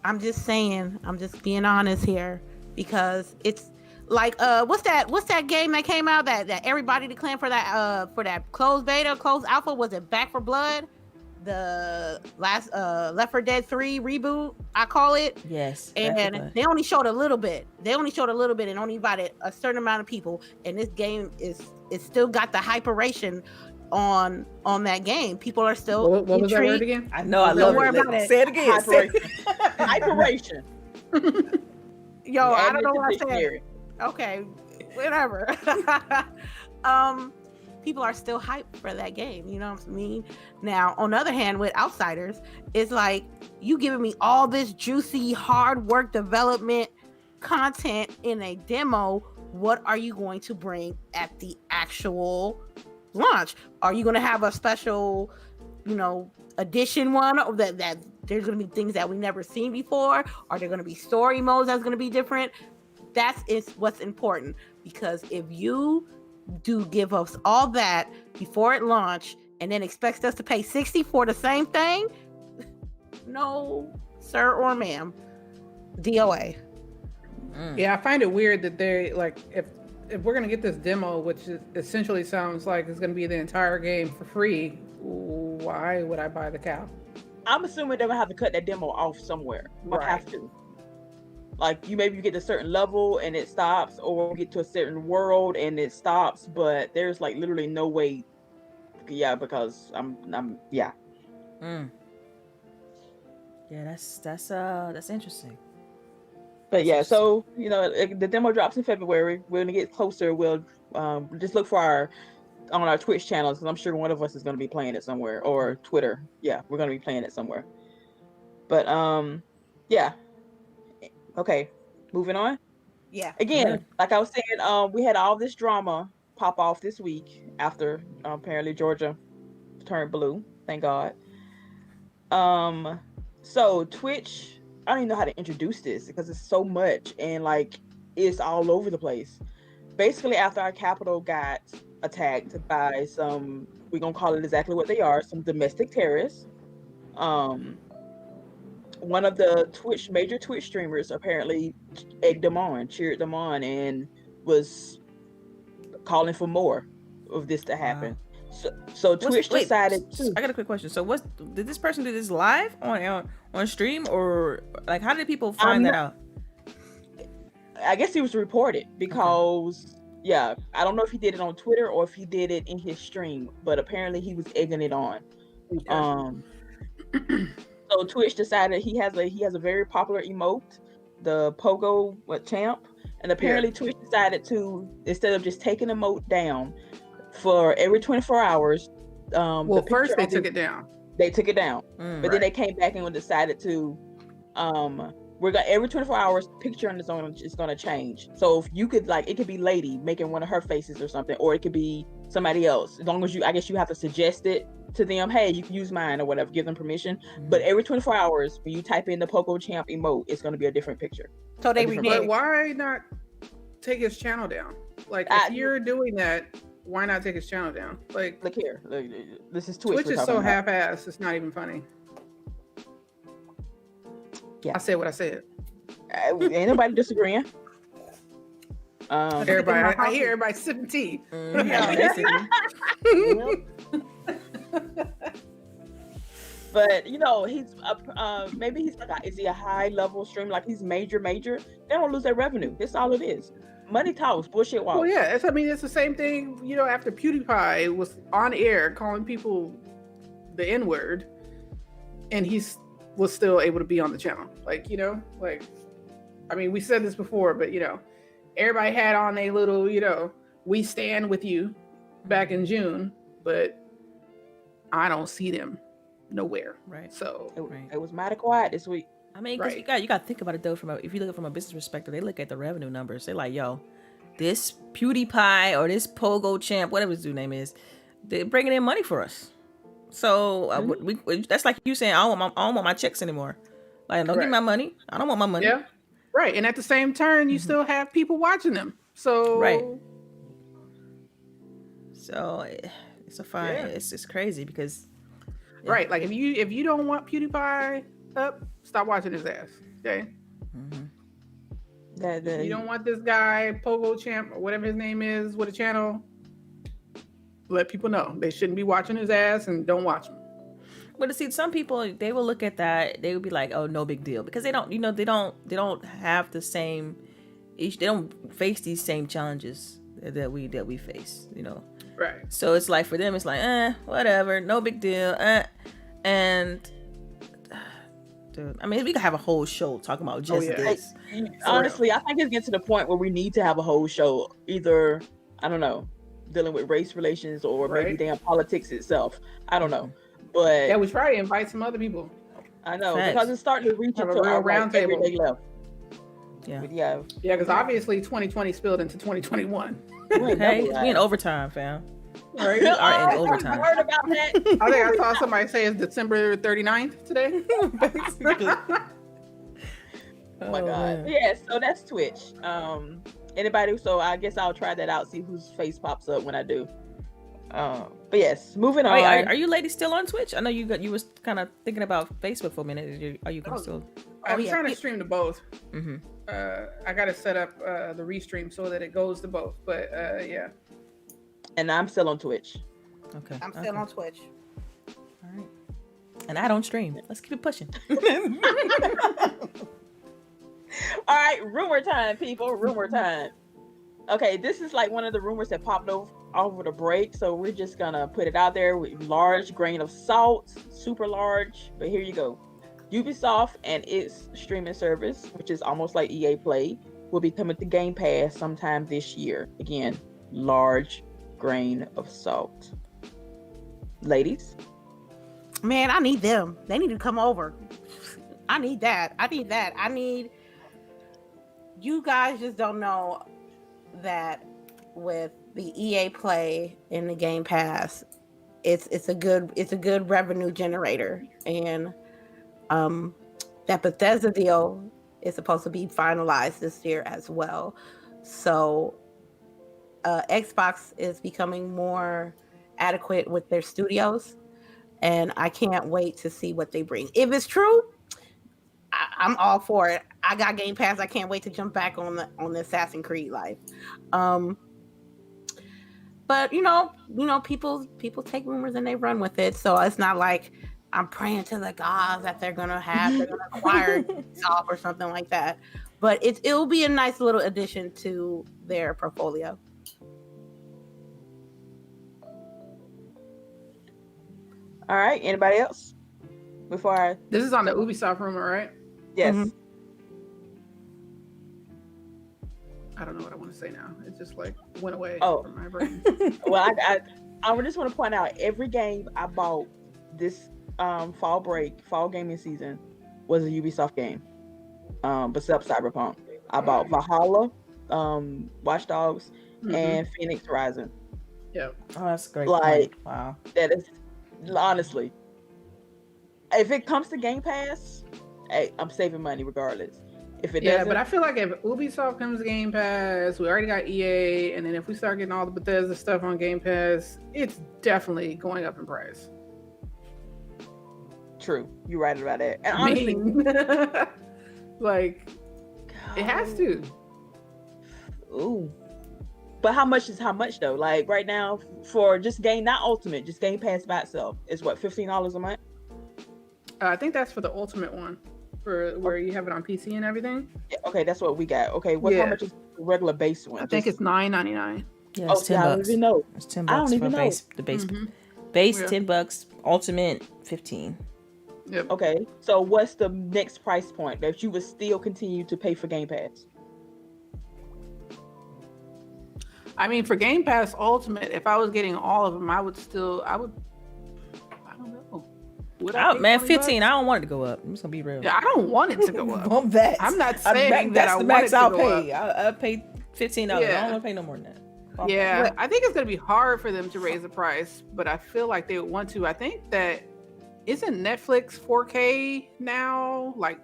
I'm just saying. I'm just being honest here, because it's like what's that game that came out that everybody declared for that closed beta, closed alpha? Was it Back for Blood? The last Left 4 Dead 3 reboot, I call it. Yes. And they only showed a little bit. And only invited a certain amount of people. And this game is still got the hyperation on that game. People are still What was that word again? I know. I love it. Say it again. Hyperation. Yo, I don't know what I said. Okay, whatever. People are still hyped for that game, you know what I mean? Now, on the other hand, with Outsiders, it's like, you giving me all this juicy, hard work development content in a demo. What are you going to bring at the actual launch? Are you going to have a special, edition one, or that there's going to be things that we never seen before? Are there going to be story modes that's going to be different? That is what's important, because if you do give us all that before it launch and then expects us to pay $60 for the same thing, no sir or ma'am. DOA. Yeah, I find it weird that they, like, if we're gonna get this demo, which essentially sounds like it's gonna be the entire game for free, why would I buy the cow? I'm assuming they're gonna have to cut that demo off somewhere. Right. Have to. Like, you get to a certain level and it stops, or get to a certain world and it stops, but there's like literally no way. Yeah, because I'm yeah. Yeah, that's interesting. But yeah, so the demo drops in February. We're gonna get closer. We'll just look for on our Twitch channels, because I'm sure one of us is gonna be playing it somewhere, or Twitter. Yeah, we're gonna be playing it somewhere. But yeah. Okay, moving on. Yeah. Again, like I was saying, we had all this drama pop off this week after apparently Georgia turned blue. Thank God. So Twitch, I don't even know how to introduce this because it's so much and like it's all over the place. Basically, after our capital got attacked by some, we're gonna call it exactly what they are, some domestic terrorists. One of the major Twitch streamers apparently cheered them on, and was calling for more of this to happen. So Twitch decided to. I got a quick question. So did this person do this live on stream, or like how did people find that out? I guess he was reported because yeah, I don't know if he did it on Twitter or if he did it in his stream, but apparently he was egging it on. So Twitch decided he has a very popular emote, the Pogo Champ, and apparently Twitch decided to, instead of just taking the emote down for every 24 hours. Well, first they took it down. They took it down, but then they came back and decided to we're gonna every 24 hours picture on its own is gonna change. So if you could, like, it could be Lady making one of her faces or something, or it could be somebody else. As long as I guess you have to suggest it to them. Hey, you can use mine or whatever. Give them permission. But every 24 hours, when you type in the Pogo Champ emote, it's gonna be a different picture. So they But why not take his channel down? Like, if you're doing that, why not take his channel down? Like, look here. This is Twitch. Twitch is so half-assed. It's not even funny. Yeah, I said what I said. Ain't nobody disagreeing. Everybody, I hear everybody sipping tea. But you know, he's maybe he's like, is he a high level streamer? Like he's major? They don't lose their revenue. That's all it is. Money talks, bullshit walks. Well, yeah, it's the same thing. You know, after PewDiePie was on air calling people the N-word, and was still able to be on the channel. Like, you know, like, I mean, we said this before, but you know, everybody had on a little, you know, we stand with you back in June, but I don't see them nowhere. Right. So it was mighty quiet this week. I mean, because you got to think about it though. If you look at it from a business perspective, they look at the revenue numbers. They're like, yo, this PewDiePie or this Pogo Champ, whatever his new name is, they're bringing in money for us. So that's like you saying, I don't want my checks anymore. Like, don't give me my money. I don't want my money. Yeah. Right. And at the same turn, you still have people watching them. So So it's a fine. Yeah. It's crazy because right. Like if you don't want PewDiePie up, stop watching his ass. Okay. Mm-hmm. You don't want this guy Pogo Champ or whatever his name is with a channel. Let people know they shouldn't be watching his ass and don't watch him. But see, some people, they will look at that, they would be like, oh, no big deal, because they don't, you know, they don't have the same, they don't face these same challenges that we face, you know. Right. So it's like, for them, it's like, whatever, no big deal, and dude, I mean, we could have a whole show talking about just this. Honestly, I think it's getting to the point where we need to have a whole show, either, I don't know, dealing with race relations or maybe damn politics itself. I don't know. But yeah, we should probably invite some other people. I know, because it's starting to reach into our round table everyday level. Yeah, because obviously 2020 spilled into 2021. Hey, we in overtime, fam. Right? We are in overtime. I heard about that. I think I saw somebody say it's December 39th today. Oh my God. Yeah, so that's Twitch. Anybody? So I guess I'll try that out, see whose face pops up when I do. But yes, moving on. Wait, are you ladies still on Twitch? I know you was kind of thinking about Facebook for a minute. Are you still? I'm trying to stream to both. Mm-hmm. I got to set up the restream so that it goes to both. But yeah. And I'm still on Twitch. Okay. I'm still on Twitch. All right. And I don't stream. Let's keep it pushing. All right, rumor time, people. Rumor time. Okay, this is like one of the rumors that popped over the break, so we're just gonna put it out there with large grain of salt, super large. But here you go. Ubisoft and its streaming service, which is almost like EA Play, will be coming to Game Pass sometime this year. Again, large grain of salt. Ladies? Man, I need them. They need to come over. I need that. You guys just don't know that with the EA Play and the Game Pass, it's a good revenue generator. And that Bethesda deal is supposed to be finalized this year as well. So Xbox is becoming more adequate with their studios, and I can't wait to see what they bring. If it's true, I'm all for it. I got Game Pass. I can't wait to jump back on the Assassin's Creed life. But people take rumors and they run with it. So it's not like I'm praying to the gods that they're gonna acquire Ubisoft or something like that. But it'll be a nice little addition to their portfolio. All right. Anybody else? This is on the Ubisoft rumor, right? Yes. Mm-hmm. I don't know what I want to say now. It just like went away Oh. from my brain. Well, I just want to point out every game I bought this fall gaming season was a Ubisoft game. Besides Cyberpunk, I bought Valhalla, Watch Dogs, and Phoenix Rising. Yeah. Oh, that's great. Like, wow. That is honestly, if it comes to Game Pass, hey, I'm saving money regardless. If it doesn't, but I feel like if Ubisoft comes to Game Pass, we already got EA, and then if we start getting all the Bethesda stuff on Game Pass, it's definitely going up in price. True, you're right about that. And honestly, like, it has to. Ooh. But how much is how much though? Like right now for just not Ultimate, just Game Pass by itself is what, $15 a month? I think that's for the Ultimate one, for where you have it on PC and everything. Yeah, okay, that's what we got. Okay, how much is the regular base one? I think it's $9.99. Yeah, it's $10. I don't even know. It's $10 I don't even for know. the base. Mm-hmm. Base Yeah. $10, Ultimate $15. Yep. Okay, so what's the next price point that you would still continue to pay for Game Pass? I mean, for Game Pass Ultimate, if I was getting all of them, I don't know. Would I pay Man, 20 15. bucks? I don't want it to go up. I'm just gonna be real. Yeah, I don't want it to go up. Bump that. I'm not saying that that's I the want max it to I'll go pay. up. I'll pay $15. I Yeah. don't want to pay no more than that. Bump Yeah, that. I think it's going to be hard for them to raise the price, but I feel like they would want to. I think that isn't Netflix 4K now like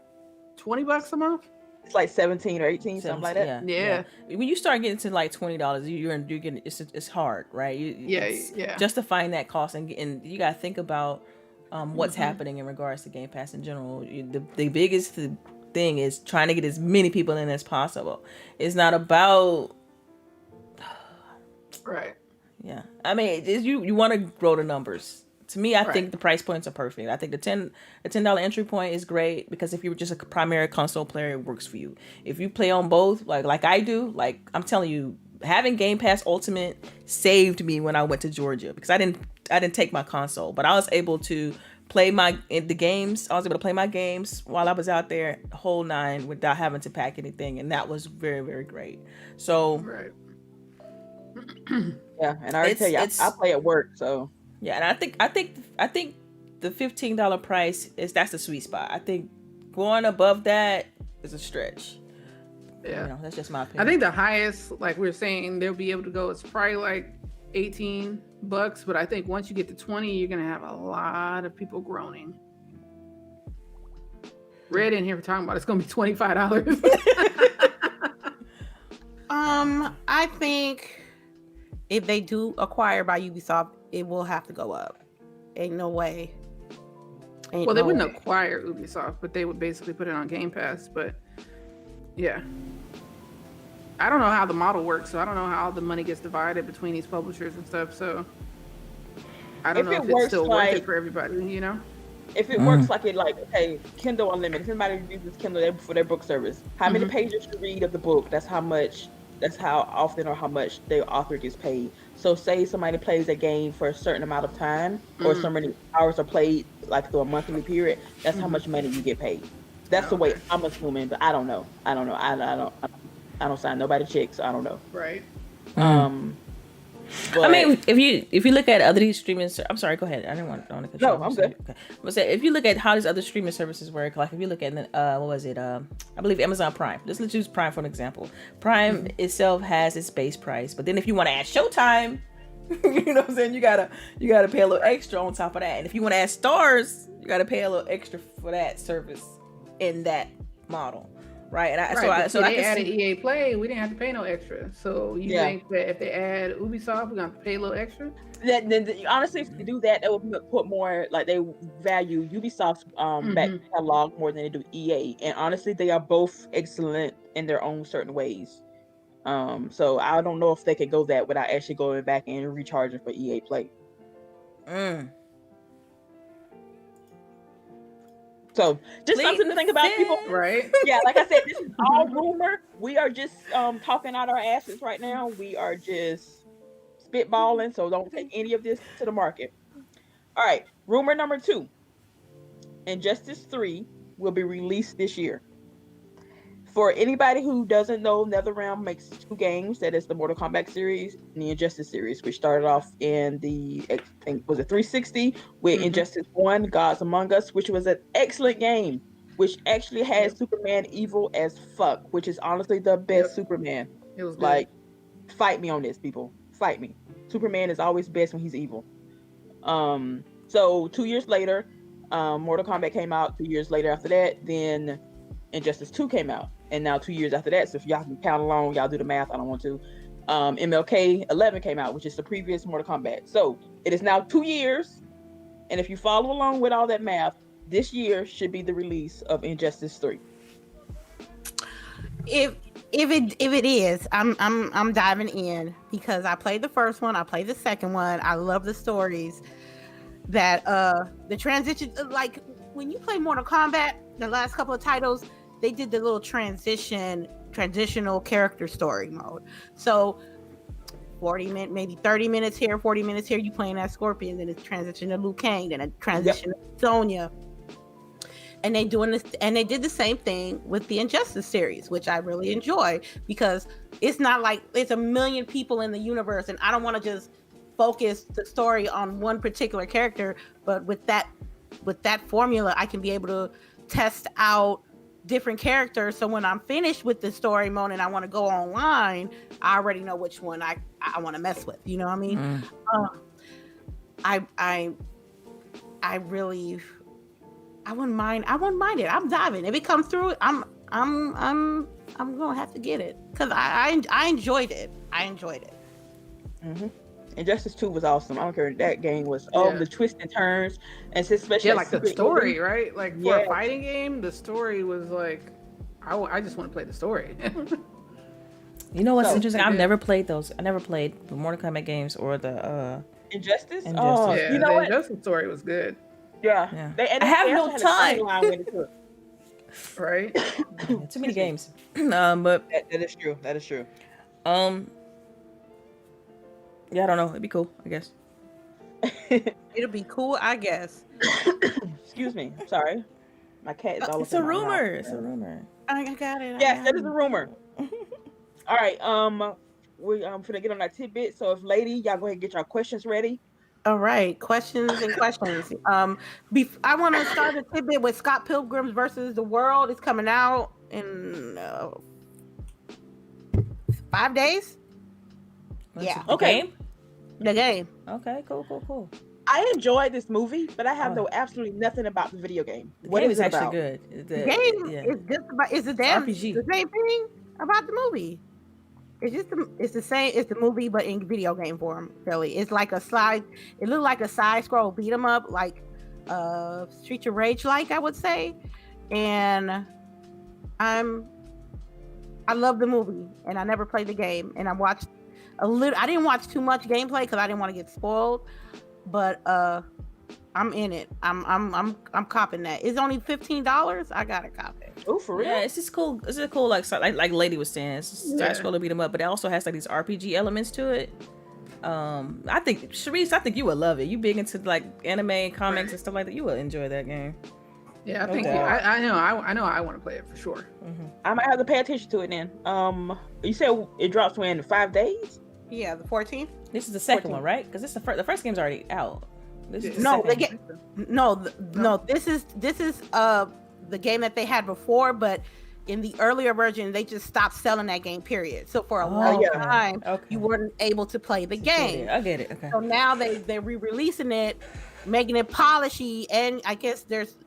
$20 a month? It's like 17 or 18, something like that. Yeah. When you start getting to like $20, you're getting it's hard, right? Yeah. Justifying that cost, and you got to think about what's happening in regards to Game Pass in general. The biggest thing is trying to get as many people in as possible. It's not about Right. Yeah, I mean, you want to grow the numbers. To me, I think the price points are perfect. I think the $10 entry point is great because if you're just a primary console player, it works for you. If you play on both, like I do, like I'm telling you, having Game Pass Ultimate saved me when I went to Georgia because I didn't take my console, but I was able to play the games. I was able to play my games while I was out there, whole nine, without having to pack anything, and that was very, very great. So. Right. Yeah, and I already tell you, I play at work, so. Yeah, and I think the $15 price that's the sweet spot. I think going above that is a stretch. Yeah, that's just my opinion. I think the highest, like we were saying, they'll be able to go. It's probably like $18, but I think once you get to 20, you're gonna have a lot of people groaning. Red in here talking about it's gonna be $25. I think if they do acquire by Ubisoft, it will have to go up. Ain't no way. Well, they wouldn't acquire Ubisoft, but they would basically put it on Game Pass. But yeah, I don't know how the model works, so I don't know how the money gets divided between these publishers and stuff. So I don't know if it's still worth it for everybody, you know? If it works okay, Kindle Unlimited. If anybody uses Kindle for their book service, how many pages you read of the book, that's how often or how much the author gets paid. So say somebody plays a game for a certain amount of time or so many hours are played like through a monthly period, that's how much money you get paid. That's the way I'm assuming, but I don't know. I don't sign nobody checks, so I don't know. Right. But, I mean, if you look at other streaming, I'm sorry, go ahead. I don't want to cut you off. I'm good. Okay. But say if you look at how these other streaming services work, like if you look at what was it? I believe Amazon Prime. Let's use Prime for an example. Prime itself has its base price, but then if you want to add Showtime, you know what I'm saying, you gotta pay a little extra on top of that. And if you want to add Stars, you gotta pay a little extra for that service. in that model, right? And they added EA Play, we didn't have to pay no extra. So you think that if they add Ubisoft, we're gonna have to pay a little extra? Honestly, if they do that, that would put more, like, they value Ubisoft's back catalog more than they do EA. And honestly, they are both excellent in their own certain ways. So I don't know if they could go that without actually going back and recharging for EA Play. So just something to think about, people. Right? Yeah, like I said, this is all rumor. We are just talking out our asses right now. We are just spitballing, so don't take any of this to the market. All right, rumor number 2. Injustice 3 will be released this year. For anybody who doesn't know, NetherRealm makes 2 games. That is the Mortal Kombat series and the Injustice series, which started off in the, I think, was it 360 with Injustice 1, Gods Among Us, which was an excellent game, which actually has Superman evil as fuck, which is honestly the best Superman. It was good. Like, fight me on this, people. Fight me. Superman is always best when he's evil. So 2 years later, Mortal Kombat came out. 2 years later after that, then Injustice 2 came out. And now 2 years after that, so if y'all can count along, y'all do the math, I don't want to. MLK 11 came out, which is the previous Mortal Kombat. So it is now 2 years. And if you follow along with all that math, this year should be the release of Injustice 3. If it is, I'm diving in because I played the first one, I played the second one. I love the stories that the transition, like when you play Mortal Kombat, the last couple of titles, they did the little transitional character story mode. So 40 minutes, maybe 30 minutes here, 40 minutes here, you playing as Scorpion, then it's transition to Liu Kang, then it transition to Sonya. And they did the same thing with the Injustice series, which I really enjoy because it's not like it's a million people in the universe and I don't want to just focus the story on one particular character, but with that formula, I can be able to test out different characters. So when I'm finished with the story mode and I want to go online, I already know which one I want to mess with. You know what I mean? I really, I wouldn't mind it. I'm diving. If it comes through, I'm gonna have to get it because I enjoyed it. Injustice 2 was awesome. I don't care. That game was the twists and turns, and especially like the story, right? Like for a fighting game, the story was like, I just want to play the story. You know what's interesting? I've never played those. I never played the Mortal Kombat games or the Injustice. Oh, yeah, you know what? The Injustice story was good. Yeah. I have no time. Right? Too many games. But that is true. That is true. Yeah, I don't know. It'd be cool, I guess. It'll be cool, I guess. Excuse me. Sorry. My cat is all It's a rumor. It's a rumor. I got it. Yes, that is a rumor. All right. We're gonna get on that tidbit. So if lady, y'all go ahead and get your questions ready. All right, questions. I want to start a tidbit with Scott Pilgrim's versus the World. It's coming out in 5 days. Okay. The game. Okay. Cool. I enjoyed this movie, but I have absolutely nothing about the video game. What is actually good? The game is just about. It's RPG. The same thing about the movie. It's the same. It's the movie, but in video game form. Really, it's like a slide. It looked like a side scroll beat 'em up, like Streets of Rage, like I would say. And I love the movie, and I never played the game. And I watched a little. I didn't watch too much gameplay because I didn't want to get spoiled. But I'm in it. I'm copping that. It's only $15. I gotta cop it. Oh, for real? Yeah, it's just cool. It's just cool. Like Lady was saying, it's just side scroll to beat 'em up, but it also has like these RPG elements to it. I think CHAREECE, you would love it. You big into like anime and comics and stuff like that. You will enjoy that game. Yeah, I think I know. I want to play it for sure. Mm-hmm. I might have to pay attention to it then. You said it drops in 5 days? Yeah, the 14th. This is the second one, right? Because the first game's already out. This is no. This is the game that they had before, but in the earlier version, they just stopped selling that game, period. So for a long yeah. time, Okay. you weren't able to play the game. I get it. Okay. So now they're re-releasing it, making it polishy, and I guess there's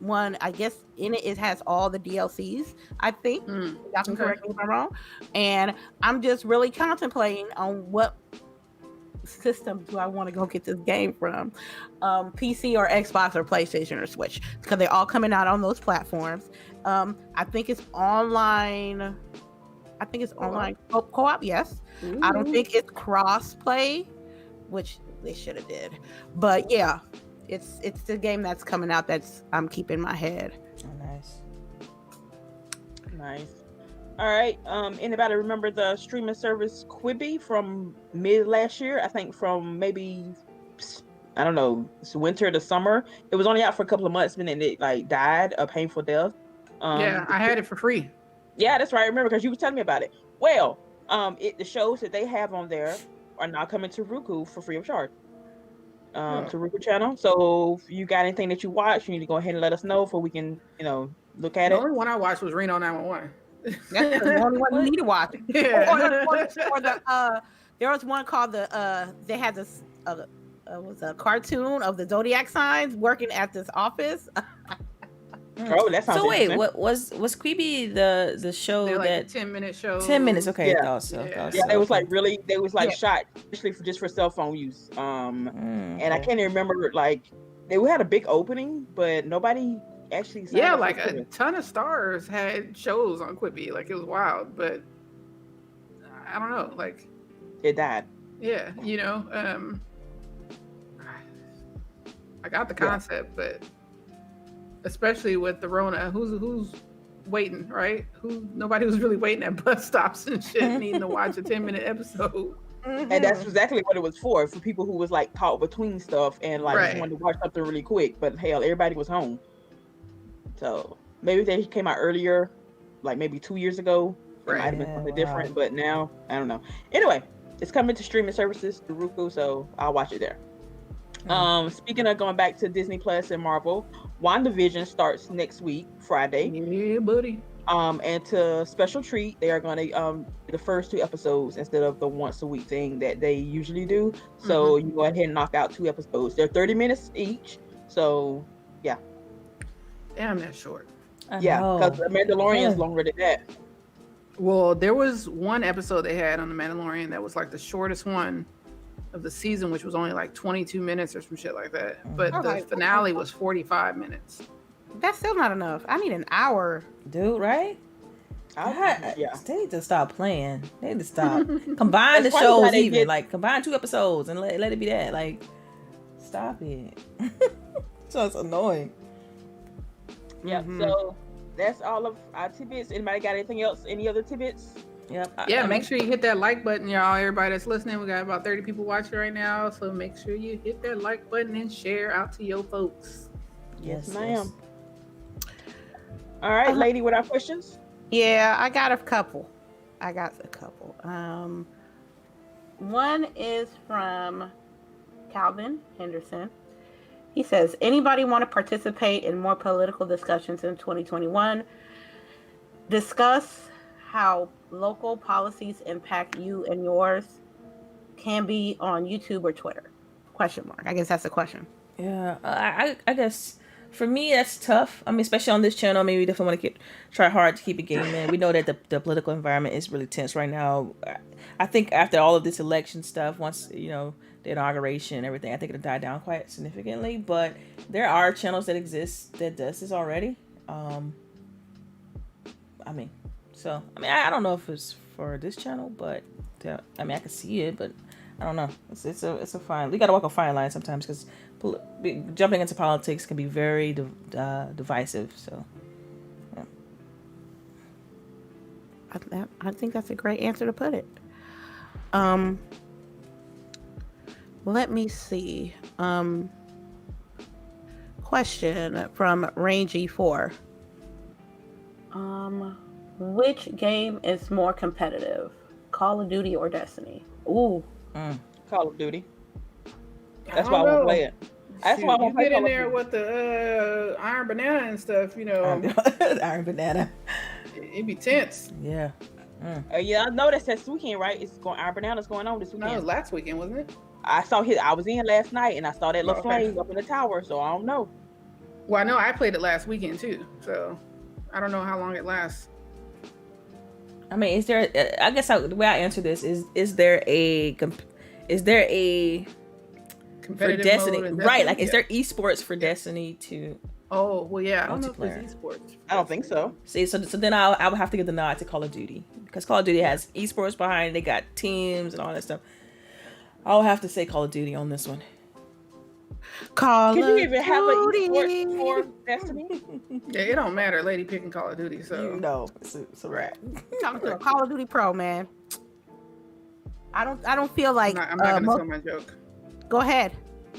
one. I guess in it has all the DLCs. I think y'all can correct me if I'm wrong. And I'm just really contemplating on what system do I want to go get this game from, PC or Xbox or PlayStation or Switch, because they're all coming out on those platforms. I think it's online. I think it's online co-op. Yes. Ooh. I don't think it's cross-play, which they should have did. But yeah, it's the game that's coming out that's I'm keeping my head. Oh, nice. Nice. All right. Anybody remember the streaming service Quibi from mid last year? I think from maybe, I don't know, it's winter to summer. It was only out for a couple of months, and then it like died a painful death. Yeah, I had it for free. Yeah, that's right. I remember because you were telling me about it. Well, the shows that they have on there are now coming to Roku for free of charge. To Roku channel. So if you got anything that you watch, you need to go ahead and let us know so we can, look at The it. only one I watched was Reno 911. That's the only one you need to watch. Yeah. There was one called they had this was a cartoon of the zodiac signs working at this office. Oh, that sounds So wait, interesting. what was Quibi the show They're like that 10-minute shows. 10 minutes? Okay, Yeah. I thought so. Yeah, they was like Yeah. shot especially just for cell phone use. And I okay. can't even remember, like, they had a big opening, but nobody actually signed Yeah, up like for a it. ton of stars had shows on Quibi. Like it was wild, but I don't know. Like, It died. yeah, I got the Yeah. concept, but especially with the Rona, who's waiting, right? Nobody was really waiting at bus stops and shit, needing to watch a 10-minute episode. And that's exactly what it was for people who was like caught between stuff and like just Right. wanted to watch something really quick. But hell, everybody was home. So maybe if they came out earlier, like maybe 2 years ago, it Right. might have been Yeah, something wow. different. But now, I don't know. Anyway, it's coming to streaming services through Roku, so I'll watch it there. Speaking of going back to Disney Plus and Marvel, WandaVision starts next week, Friday. Yeah, buddy. And to special treat, they are going to the first 2 episodes instead of the once a week thing that they usually do. So you go ahead and knock out 2 episodes. They're 30 minutes each. So Damn, that's short. yeah, because the Mandalorian is longer than that. Well, there was one episode they had on the Mandalorian that was like the shortest one of the season, which was only like 22 minutes or some shit like that. But the Okay. finale was 45 minutes. That's still not enough. I need an hour. Dude, right? Yeah. They need to stop playing. They need to stop. Combine the That's probably why shows they even. did- Like combine 2 episodes and let it be that. Like stop it. So it's annoying. Yeah. So that's all of our tidbits. Anybody got anything else? Any other tidbits? Yep. Yeah, make sure you hit that like button, y'all. Everybody that's listening, we got about 30 people watching right now. So make sure you hit that like button and share out to your folks. Yes, ma'am. All right, lady, with our questions. Yeah, I got a couple. One is from Calvin Henderson. He says, anybody want to participate in more political discussions in 2021? Discuss how local policies impact you and yours. Can be on YouTube or Twitter. ? I guess that's the question. Yeah, I guess for me that's tough. I mean, especially on this channel, maybe we definitely want to try hard to keep it gaming. We know that the political environment is really tense right now. I think after all of this election stuff, once the inauguration and everything, I think it'll die down quite significantly. But there are channels that exist that does this already. I don't know if it's for this channel, but I can see it, but I don't know. It's a fine. We got to walk a fine line sometimes because jumping into politics can be very divisive. So, yeah. I think that's a great answer to put it. Let me see. Question from Rangy4. Which game is more competitive, Call of Duty or Destiny? Ooh. Call of Duty. That's why I won't play it. That's why I won't You play get Call in of there Duty. with the Iron Banana and stuff, Iron Banana. It'd be tense. Yeah. Yeah, I know that's this weekend, right? It's going. Our Banana's going on this No, weekend. it was last weekend, wasn't it? I saw his. I was in last night, and I saw that little Okay. flame up in the tower. So I don't know. Well, I know I played it last weekend too, so I don't know how long it lasts. I mean, is there? I guess the way I answer this is there a for Competitive Destiny, mode in right? Like, Yeah. is there esports for Destiny to? Oh well, yeah. I don't know if Multiplayer. there's esports. I don't think so. See, so then I would have to give the nod to Call of Duty, because Call of Duty has esports behind it. They got teams and all that stuff. I'll have to say Call of Duty on this one. Call Can of you even have an Duty. esports for Destiny? Yeah, it don't matter. Lady picking Call of Duty, so No, it's a wrap. Talking to a Call of Duty pro, man. I don't feel like. I'm not gonna tell my joke. Go ahead.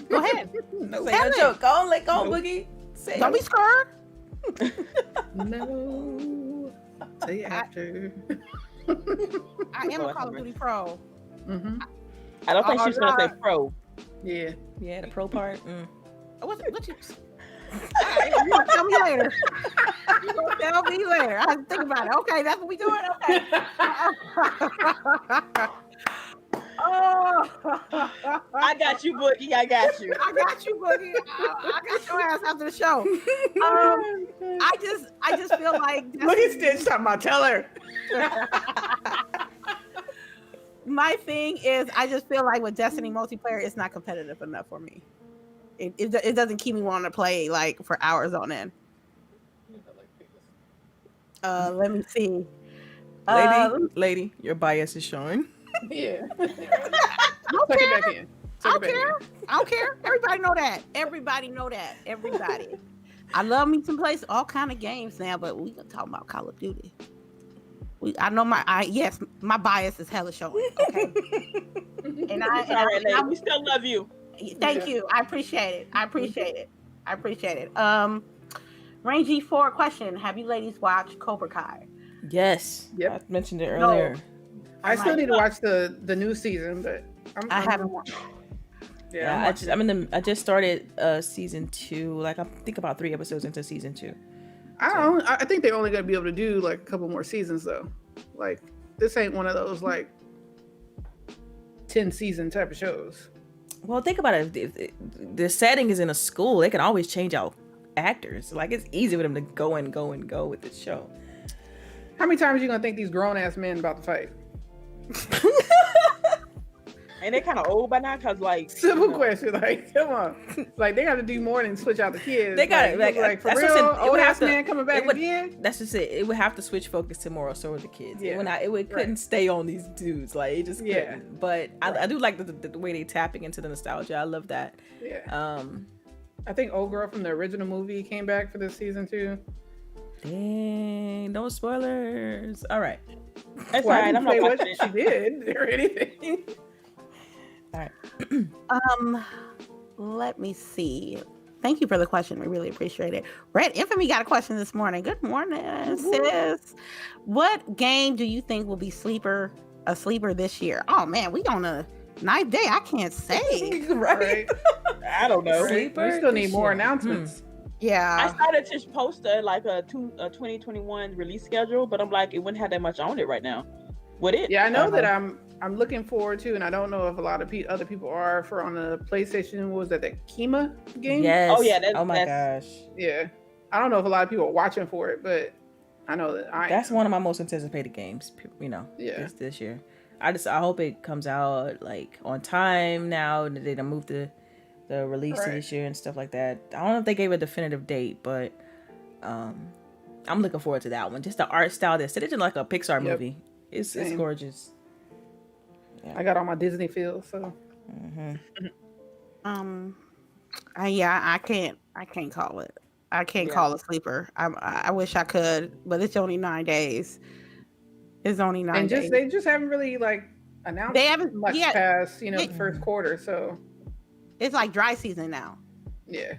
Go ahead. No, Say your joke. Go on, No. Boogie. Say Don't be scared. no. Say it after. I am a Call of Duty pro. Mm-hmm. I don't think Oh, she's gonna say God. pro. Yeah. Yeah, the pro part. What you? You gonna tell me later. You gonna tell me later. I have to think about it. Okay, that's what we doing. Okay. Oh, I got you, Boogie. I got you. I got you, Boogie. I got your ass after the show. I just feel like Look at Stitch talking about tell her. my thing is I just feel like with Destiny multiplayer, it's not competitive enough for me. It doesn't keep me wanting to play like for hours on end. Let me see. Lady, your bias is showing. Yeah. I Tuck it back in. don't care. I don't care. Everybody know that. Everybody. I love me some places, all kind of games now, but we gonna talk about Call of Duty. I know my bias is hella showing. Okay. and All right, lady. We still love you. Thank you. I appreciate it. Rangy 4 question. Have you ladies watched Cobra Kai? Yes. Yep. I mentioned it earlier. I still need to watch the new season, but I haven't watched. Yeah, I just started season 2. Like, I think about 3 episodes into season 2. I think they're only gonna be able to do like a couple more seasons though. Like, this ain't one of those like 10 season type of shows. Well, think about it. If the setting is in a school, they can always change out actors. Like, it's easy for them to go with this show. How many times are you gonna think these grown ass men about to fight? And they're kind of old by now, cause like Simple question, like, come on, like they got to do more than switch out the kids. They got like for that's real. what I'm saying, Old ass man coming back again. That's just it. It would have to switch focus to more so with the kids. Yeah. It couldn't stay on these dudes. Like, it just couldn't. Yeah. But I do like the way they tapping into the nostalgia. I love that. Yeah. I think old girl from the original movie came back for this season too. Dang, no spoilers. All right. that's Well, all right. I'm not what watching she it. did or anything. All right. Let me see. Thank you for the question. We really appreciate it. Red Infamy got a question this morning. Good morning, sis. What game do you think will be a sleeper this year? Oh man, we on a nice day. I can't say. Right. I don't know. Sleeper We still need this more year. announcements. Yeah. I started to post a 2021 release schedule, but I'm like, it wouldn't have that much on it right now. Would it? Yeah, I know that I'm looking forward to, and I don't know if a lot of other people are for on the PlayStation. What was that Kima game? Yes. Oh, yeah, Oh my gosh. Yeah. I don't know if a lot of people are watching for it, but I know that That's one of my most anticipated games. Yeah. This year. I hope it comes out like on time now. They done moved the release to this year and stuff like that. I don't know if they gave a definitive date, but I'm looking forward to that one. Just the art style that's it's like a Pixar movie. It's gorgeous. Yeah. I got all my Disney feels, so. I can't call it. I can't call a sleeper. I wish I could, but it's only 9 days. It's only 9 days. They just haven't really like announced much past, the first quarter, so. It's like dry season now. Yeah.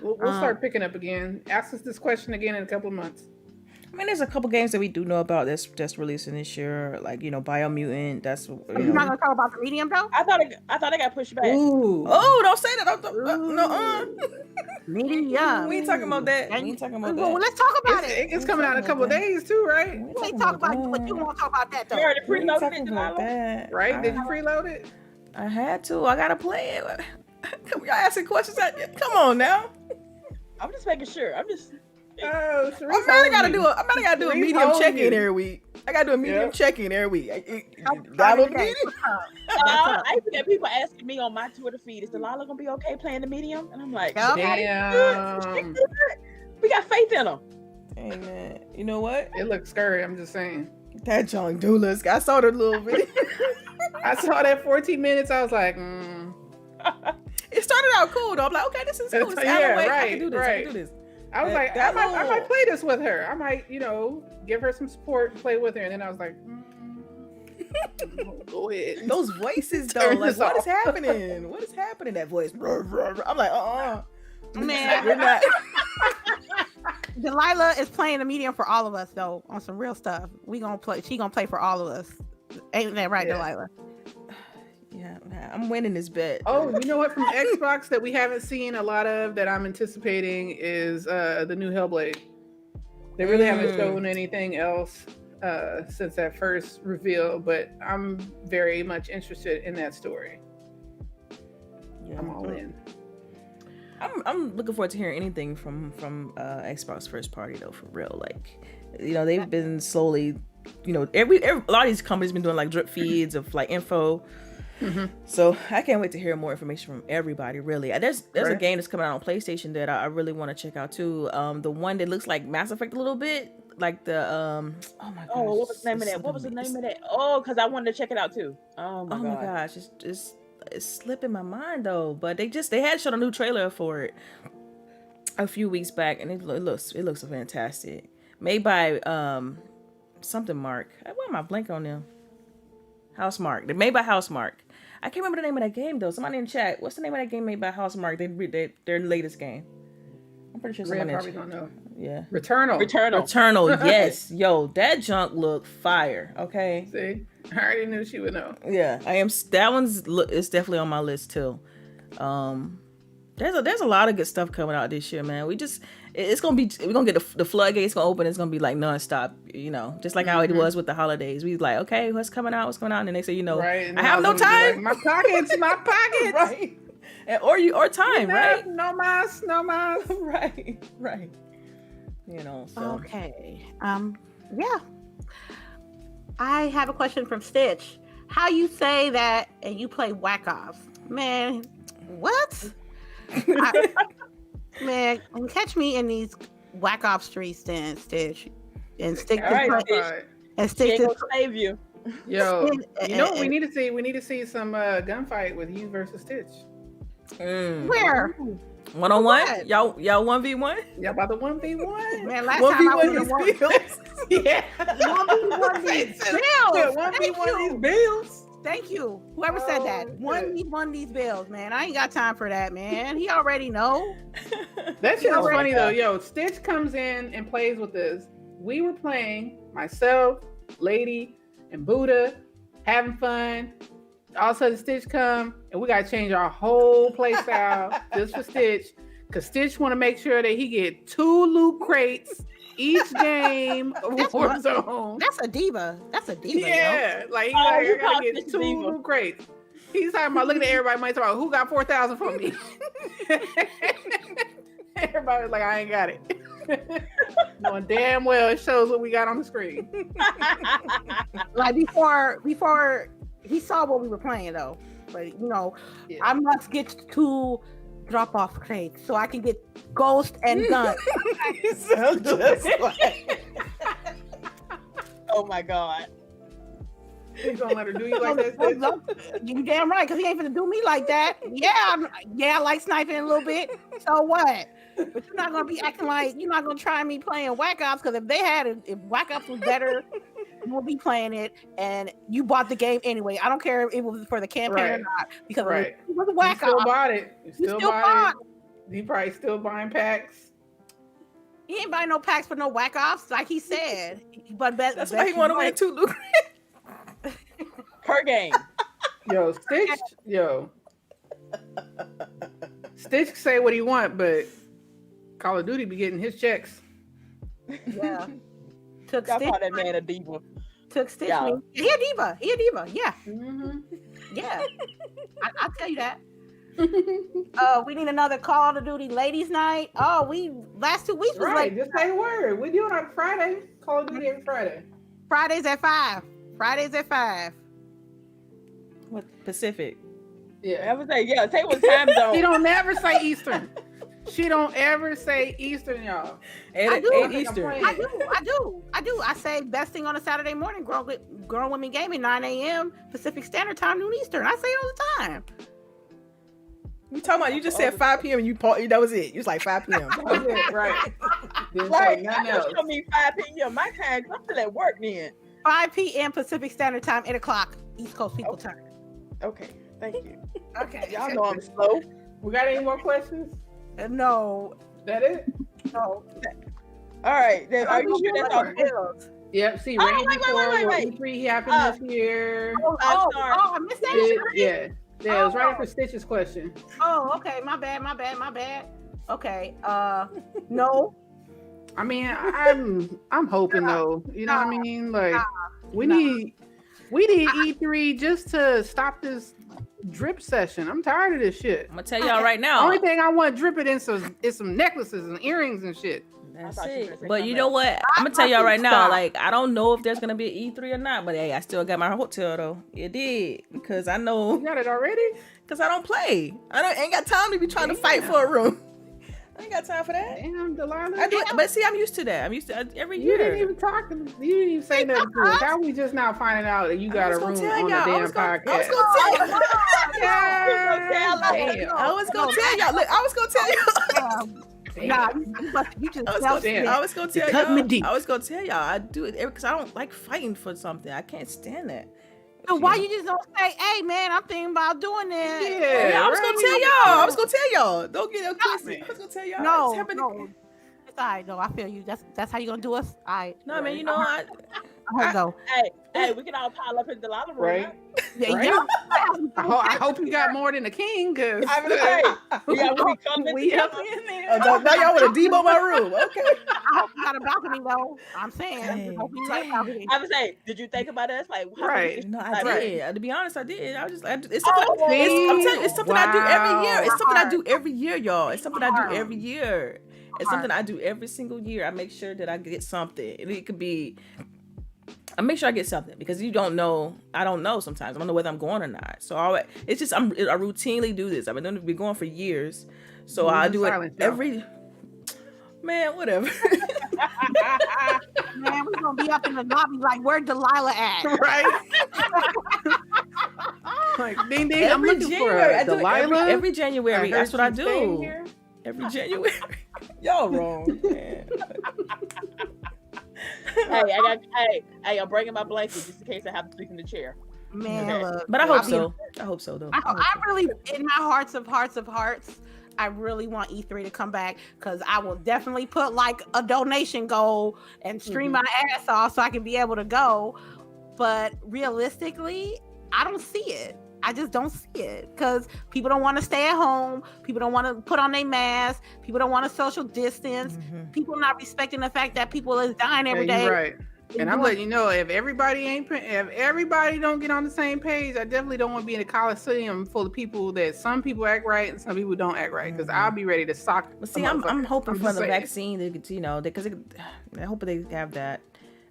We'll start picking up again. Ask us this question again in a couple of months. I mean, there's a couple games that we do know about that's releasing this year, like Biomutant. That's You're not gonna talk about the medium though. I thought it got pushed back. Ooh. Oh, don't say that. No. Medium. We ain't talking about that. We ain't talking about that. Well, let's talk about it. It's coming out in a couple of days too, right? We ain't talking about you, but you won't talk about that though. You already We ain't preloaded talking it, about Delilah? that. Right? Did you preload it? I had to. I gotta play it. Come, y'all asking questions. Come on now. I'm just making sure. I'm just. Oh, I might gotta do a Sharice medium told check-in you. every week. I gotta do a medium Yep. check-in every week. I'm Download the sorry, medium. I used to get people asking me on my Twitter feed, "Is Delilah gonna be okay playing the medium?" And I'm like, Yep. Damn. we got faith in them. Hey man, you know what? It looks scary. I'm just saying. That John Douglas. I saw the little video. I saw that 14 minutes. I was like, It started out cool though. I'm like, okay, this is cool. It's Yeah, Alan Wake. I right, can do this. I right. can do this. I was like, That I might little- play this with her. I might, give her some support and play with her. And then I was like, go ahead. Those voices though, Turn like this what is off. happening? What is happening? That voice. I'm like, Man. we're not. Delilah is playing the medium for all of us though, on some real stuff. We gonna play. She gonna play for all of us. Ain't that right, Yeah. Delilah? Yeah, I'm winning this bet. Oh, you know what? From Xbox that we haven't seen a lot of that I'm anticipating is the new Hellblade. They really haven't shown anything else since that first reveal, but I'm very much interested in that story. Yeah. I'm all in. I'm looking forward to hearing anything from Xbox first party though, for real. Like, they've been slowly, every a lot of these companies been doing like drip feeds of like info. Mm-hmm. So I can't wait to hear more information from everybody. Really, there's a Right. game that's coming out on PlayStation that I really want to check out too. The one that looks like Mass Effect a little bit, like the oh my gosh. Oh, what was the name of that? What was the name of that? Oh, because I wanted to check it out too. Oh my my god. gosh, it's slipping my mind though. But they had showed a new trailer for it a few weeks back, and it looks fantastic. Made by something Mark. Why am I blank on them? Housemark. They're made by Housemark. I can't remember the name of that game though. Somebody in the chat. What's the name of that game made by Housemark? Their latest game. I'm pretty sure Red somebody in probably the chat. don't know. Yeah. Returnal. Returnal. Yes. Yo, that junk look fire. Okay. See, I already knew she would know. Yeah, I am. That it's definitely on my list too. There's a lot of good stuff coming out this year, man. We're gonna get the floodgates gonna open. It's gonna be like nonstop, just like how it was with the holidays. We like, okay, what's coming out? And then they say, Right. And I have no was gonna be time. like, my pockets. Right. Or time, right? No mas. right. So. Okay. Yeah. I have a question from Stitch. How you say that and you play whack-offs? Man, what? Man, catch me in these whack-off streets then, Stitch. And stick All right, to Stitch. and She stick ain't to gonna save you. Yo, you know what we need to see? We need to see some gunfight with you versus Stitch. where? 1-on-1? What? Y'all 1v1? Y'all about the 1v1? Man, last time I was in the 1v1 these bills. Yeah. 1v1 these bills. Thank 1v1 these you. bills. Thank you. Whoever said that. Oh, 1v1 these bills, man. I ain't got time for that, man. He already know. That shit is Oh, funny yeah. though. Yo, Stitch comes in and plays with us. We were playing, myself, Lady, and Buddha, having fun. All of a sudden Stitch come and we gotta change our whole play style just for Stitch. Cause Stitch wanna make sure that he get 2 loot crates each game of That's Warzone. That's a diva. That's a diva. Yo. Yeah, like, Oh, I you gotta call get Stitch 2 diva. loot crates. He's talking about looking at everybody, might talk about who got 4,000 from me. Everybody was like, I ain't got it. Knowing damn well it shows what we got on the screen. Like before he saw what we were playing though. But Yeah. I must get 2 drop-off crates so I can get ghost and gun. You sound just like. Oh my god. You gonna let her do you like that? You damn right, because he ain't gonna do me like that. Yeah, I like sniping a little bit. So what? But you're not gonna be acting like you're not gonna try me playing Whack Ops, because if Whack Ops was better, we'll be playing it, and you bought the game anyway. I don't care if it was for the campaign or Right. not, because Right. it was a You Whack still Ops. bought it. You You still still bought bought. it. You probably still buying packs. He ain't buying no packs for no whack offs, like he said. But That's why he want to win 2 lucrative per game. Yo, Stitch say what he want, but Call of Duty be getting his checks. Yeah. Took Y'all Stitch. call that man a diva. Took Stitch. Yeah. He a diva. Yeah. Mm-hmm. Yeah. I'll tell you that. We need another Call of Duty ladies night. Oh, last 2 weeks was Right, like just say a word. We do it on Friday. Call of Duty every Friday. Fridays at 5. Fridays at 5. What Pacific? I would say, say what time zone. She don't never say Eastern. She don't ever say Eastern, y'all. I do. 8 Eastern. I do. I say best thing on a Saturday morning, Grown Women Gaming, 9 a.m. Pacific Standard Time, noon Eastern. I say it all the time. You talking about? You just said 5 p.m. and that was it. You was like 5 p.m. That was it, right. Didn't Right. say nothing else. Show me 5 p.m. my time. I'm still at work then. 5 p.m. Pacific Standard Time, 8 o'clock East Coast people time. Okay. Thank you. Okay. Y'all know I'm slow. We got any more questions? No. That it? No. All right. Then, are you sure that's all? Bills. Yep. See, Oh, Randy wait. E3 happened this year. I'm sorry. I missed that. Yeah, it was right after Stitch's question. Oh, okay. My bad. Okay. No. I mean, I'm hoping though. You know what I mean? Like, we need E3 just to stop this drip session. I'm tired of this shit. I'm gonna tell y'all right The now. only thing I want dripping in is some necklaces and earrings and shit. That's I thought you were it. gonna say But you something know else. what? I'm gonna tell y'all right now. Stop. Like, I don't know if there's gonna be an E3 or not. But hey, I still got my hotel though. It did because I You know got it already? because I don't play. Ain't got time to be trying to fight for a room. I ain't got time for that. Damn, Delilah. I do it, but see, I'm used to that. I'm used to every You year. didn't even talk to me. You didn't even say nothing to us. How we just now finding out that you got a room on the damn podcast? I was gonna tell Damn. I was gonna tell y'all. Look, I was gonna tell y'all. Nah, you just I was gonna tell cut me y'all. deep. I was gonna tell y'all. I do it because I don't like fighting for something. I can't stand that. So why you just don't say, "Hey, man, I'm thinking about doing this"? Yeah, I was gonna tell y'all. I was gonna tell y'all. Don't get it twisted. man. I was gonna tell y'all. No, It's happening. no. It's all right, though. I feel you. That's how you gonna do us. All right. No, man. You know I I'll go. Hey, we can all pile up in the Delilah room. Right. Yeah, Right? yeah. I hope you got more than a king, cause I was like, we coming We together. up in there. now y'all want to debo my room. Okay. I hope you got a balcony though. I'm saying. Dang, I hope you got a dang. balcony. I was like, did you think about us? Like, how Right. No, I Right. did. To be honest, I did. I was just. It's something. I'm telling you, it's something I do Wow. every year. It's something I do every year, y'all. It's something I do every year. It's something Hard. I do every single year. I make sure that I get something. It could be. I make sure I get something because you don't know. I don't know sometimes. I don't know whether I'm going or not. So it's just I routinely do this. I've been going for years. So I do it every. Man, whatever. Man, we're gonna be up in the lobby like, where Delilah at? right. Like ding ding. I'm Every looking January, for I do it Delilah. every January. That's what I do. Here. Every January. Y'all wrong, man. Hey, I'm bringing my blanket just in case I have to sleep in the chair. Man, look. But I hope I'll be- so. I hope so, though. I really, in my hearts of hearts, I really want E3 to come back because I will definitely put like a donation goal and stream my ass off so I can be able to go. But realistically, I don't see it. I just don't see it because people don't want to stay at home. People don't want to put on their mask. People don't want to social distance. Mhm. People not respecting the fact that people is dying every day. You're right. And I'm letting you know, if everybody don't get on the same page, I definitely don't want to be in a coliseum full of people that some people act right and some people don't act right. Because I'll be ready to sock. But see, I'm hoping for just the saying. vaccine, because I hope they have that.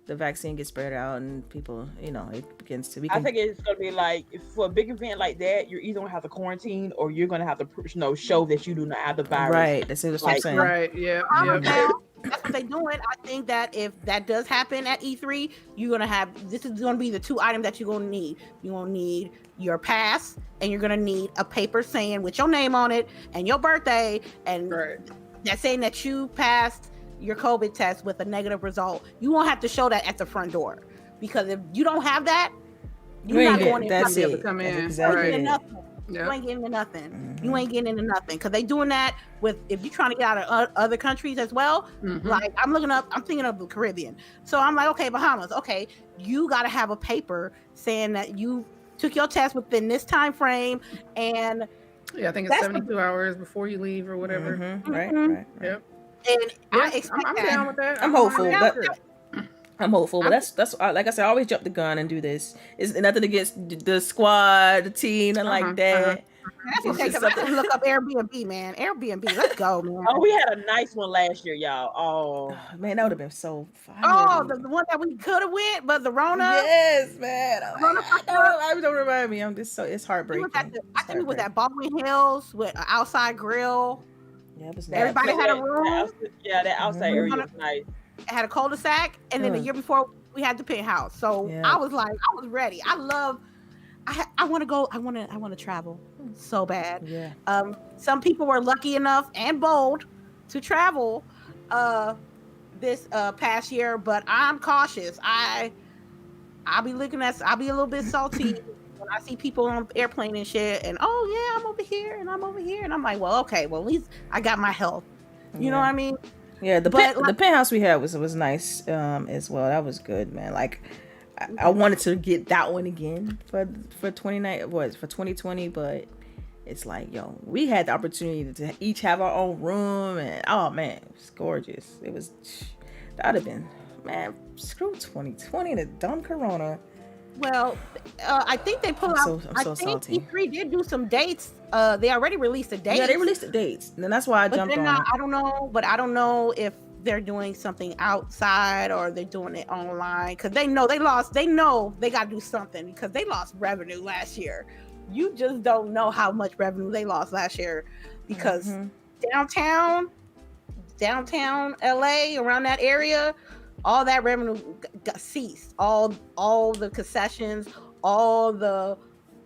The vaccine gets spread out and people, it begins to. I think it's gonna be like for a big event like that, you're either gonna have to quarantine or you're gonna have to, show that you do not have the virus. Right. That's what I'm saying. Right. Yeah. That's what they're doing. I think that if that does happen at E3, you're gonna have this is gonna be the two items that you're gonna need. You're gonna need your pass and you're gonna need a paper saying with your name on it and your birthday and that's saying that you passed your COVID test with a negative result. You won't have to show that at the front door because if you don't have that, you're not going in. That's it. Come in. That's exactly Right. it. Nothing. You ain't getting into nothing. Mhm. You ain't getting into nothing because they doing that with if you're trying to get out of other countries as well. Like I'm thinking of the Caribbean. So I'm like, okay, Bahamas. Okay, you got to have a paper saying that you took your test within this time frame, and I think it's 72 hours before you leave or whatever. Mhm. Right. Yep. And I expect I'm that. down with that. I'm hopeful. I'm hopeful, but I'm- that's like I said, I always jump the gun and do this. It's nothing against the squad, the team, nothing like that. That's okay. It's Because just I can look up Airbnb, man. Airbnb, let's go, man. Oh, we had a nice one last year, y'all. Oh, Oh, man, that would have been so fire. Oh, the one that we could have went, but the Rona. Yes, man. Rona fucked up. Don't remind me. It's heartbreaking. I think it was at Baldwin Hills with an outside grill. Yeah, it was Everybody had a room. That outside area was nice. It had a cul-de-sac, and then the year before we had the penthouse. So I was like, I was ready. I want to go. I want to travel so bad. Yeah. Some people were lucky enough and bold to travel this past year, but I'm cautious. I'll be a little bit salty when I see people on airplane and shit, and I'm over here and I'm over here, and I'm like, well, okay, well at least I got my health. You know what I mean? Yeah, the penthouse we had was nice as well. That was good, man. Like I wanted to get that one again for 2020, but it's like, yo, we had the opportunity to each have our own room, and oh man, it was gorgeous. That would have been, man, screw 2020 and the dumb corona. Well, I think they pulled out. I'm so salty. E3 did do some dates. They already released the dates. Yeah, they released the dates, and that's why I jumped on. I don't know, but I don't know if they're doing something outside or they're doing it online because they know they lost. They know they got to do something because they lost revenue last year. You just don't know how much revenue they lost last year because downtown LA, around that area, all that revenue got ceased. All the concessions, all the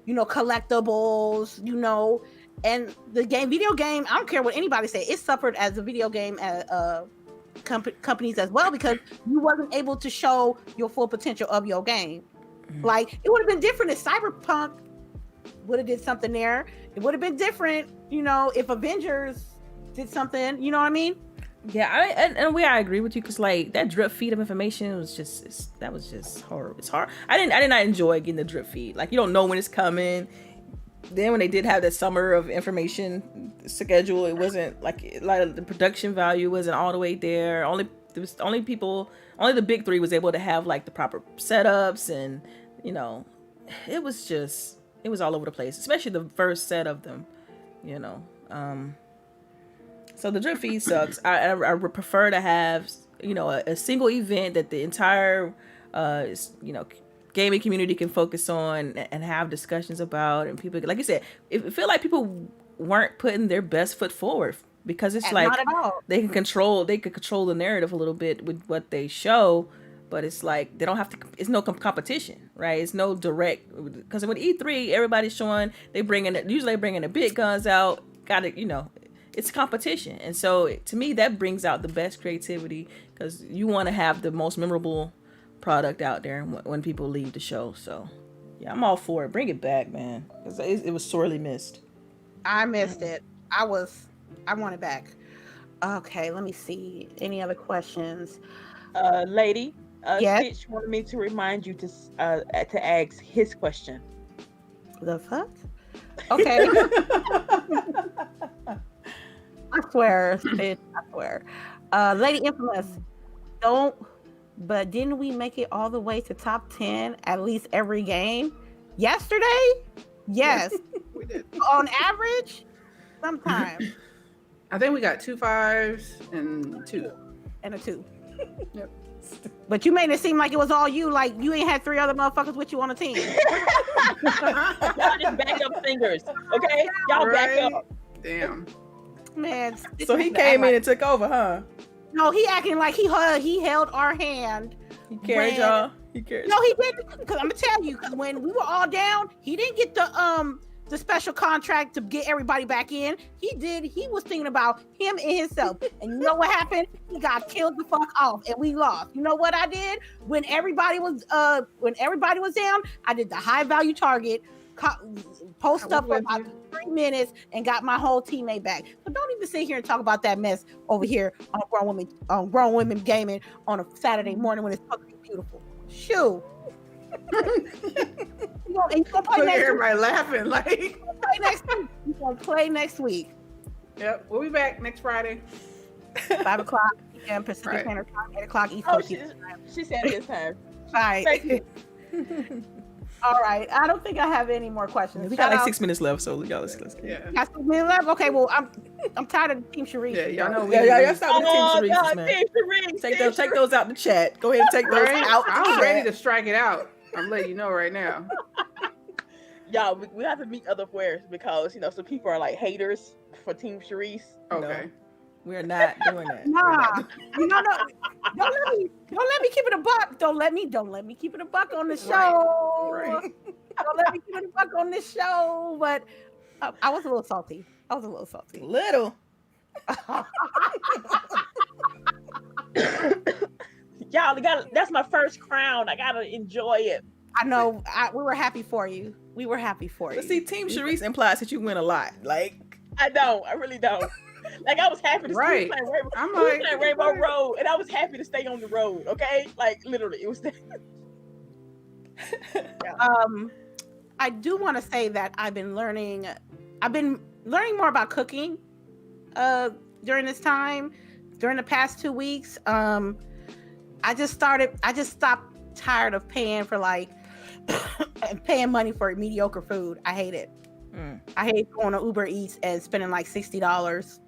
collectibles, and the video game. I don't care what anybody say. It suffered as a video game companies as well because you wasn't able to show your full potential of your game. Like it would have been different if Cyberpunk would have did something there. It would have been different, if Avengers did something. You know what I mean? Yeah, I agree with you because like that drip feed of information was just horrible. It's hard. I did not enjoy getting the drip feed. Like you don't know when it's coming. Then when they did have that summer of information schedule, it wasn't like the production value wasn't all the way there. Only the big three was able to have like the proper setups, and it was all over the place, especially the first set of them. So the drip feed sucks. I would prefer to have a single event that the entire gaming community can focus on and have discussions about, and people, like you said, it feel like people weren't putting their best foot forward because it's like they can control the narrative a little bit with what they show, but it's like they don't have to. It's no competition, right? It's no direct, because with E3 everybody's showing usually bringing the big guns out. It's competition, and so to me that brings out the best creativity because you want to have the most memorable product out there when people leave the show. So yeah, I'm all for it. Bring it back, man, because it was sorely missed. I missed it. I want it back. Okay, let me see. Any other questions? Lady, yes? Stitch wanted me to remind you to ask his question. The fuck? Okay. I swear, Stitch, I swear. Lady Infamous, but didn't we make it all the way to top 10 at least every game yesterday? Yes. We did. On average, sometimes. I think we got 2 5s and 2. And a 2. Yep. But you made it seem like it was all you, like you ain't had 3 other motherfuckers with you on the team. Y'all just back up fingers, okay? Y'all back up. Damn. Man. So he came in and took over, huh? No, he acting like he held our hand. He carried y'all. He carried. No, he didn't. Because I'm gonna tell you, because when we were all down, he didn't get the special contract to get everybody back in. He did. He was thinking about him and himself. And you know what happened? He got killed the fuck off, and we lost. You know what I did when everybody was down? I did the high value target. post up for about 3 minutes and got my whole teammate back. So don't even sit here and talk about that mess over here on grown women gaming on a Saturday morning when it's supposed to be beautiful. Shoo. You gonna play next everybody laughing like you gonna play next week. Yep, we'll be back next Friday. 5 o'clock p.m. Pacific Standard Time, 8 o'clock East Coast. She said this time. All right. Thank you. All right. I don't think I have any more questions. We got like 6 minutes left, so y'all let's go. Yeah. Got 6 minutes left? Okay, well, I'm tired of Team Chareece. Yeah, y'all know. Y'all stop with Team God, Chareece, man. Team Chareece, Take those out the chat. Go ahead and take those out the I'm chat. ready to strike it out. I'm letting you know right now. Y'all, we have to meet other players because some people are like haters for Team Chareece. Okay. No, we're not doing that. Nah, no. Don't let me keep it a buck. Don't let me keep it a buck on the show. Right. Don't let me keep it a buck on this show. But I was a little salty. Little. Y'all, that's my first crown. I gotta enjoy it. I know. We were happy for you. But see, Team Chareece implies that you win a lot. Like, I don't. I really don't. Like, I was happy to Right. see Rainbow, I'm we was like, playing Rainbow Road, and I was happy to stay on the road. Okay, like literally, it was. I do want to say that I've been learning more about cooking during this time, during the past 2 weeks. I just stopped tired of paying for paying money for mediocre food. I hate it. I hate going to Uber Eats and spending like $60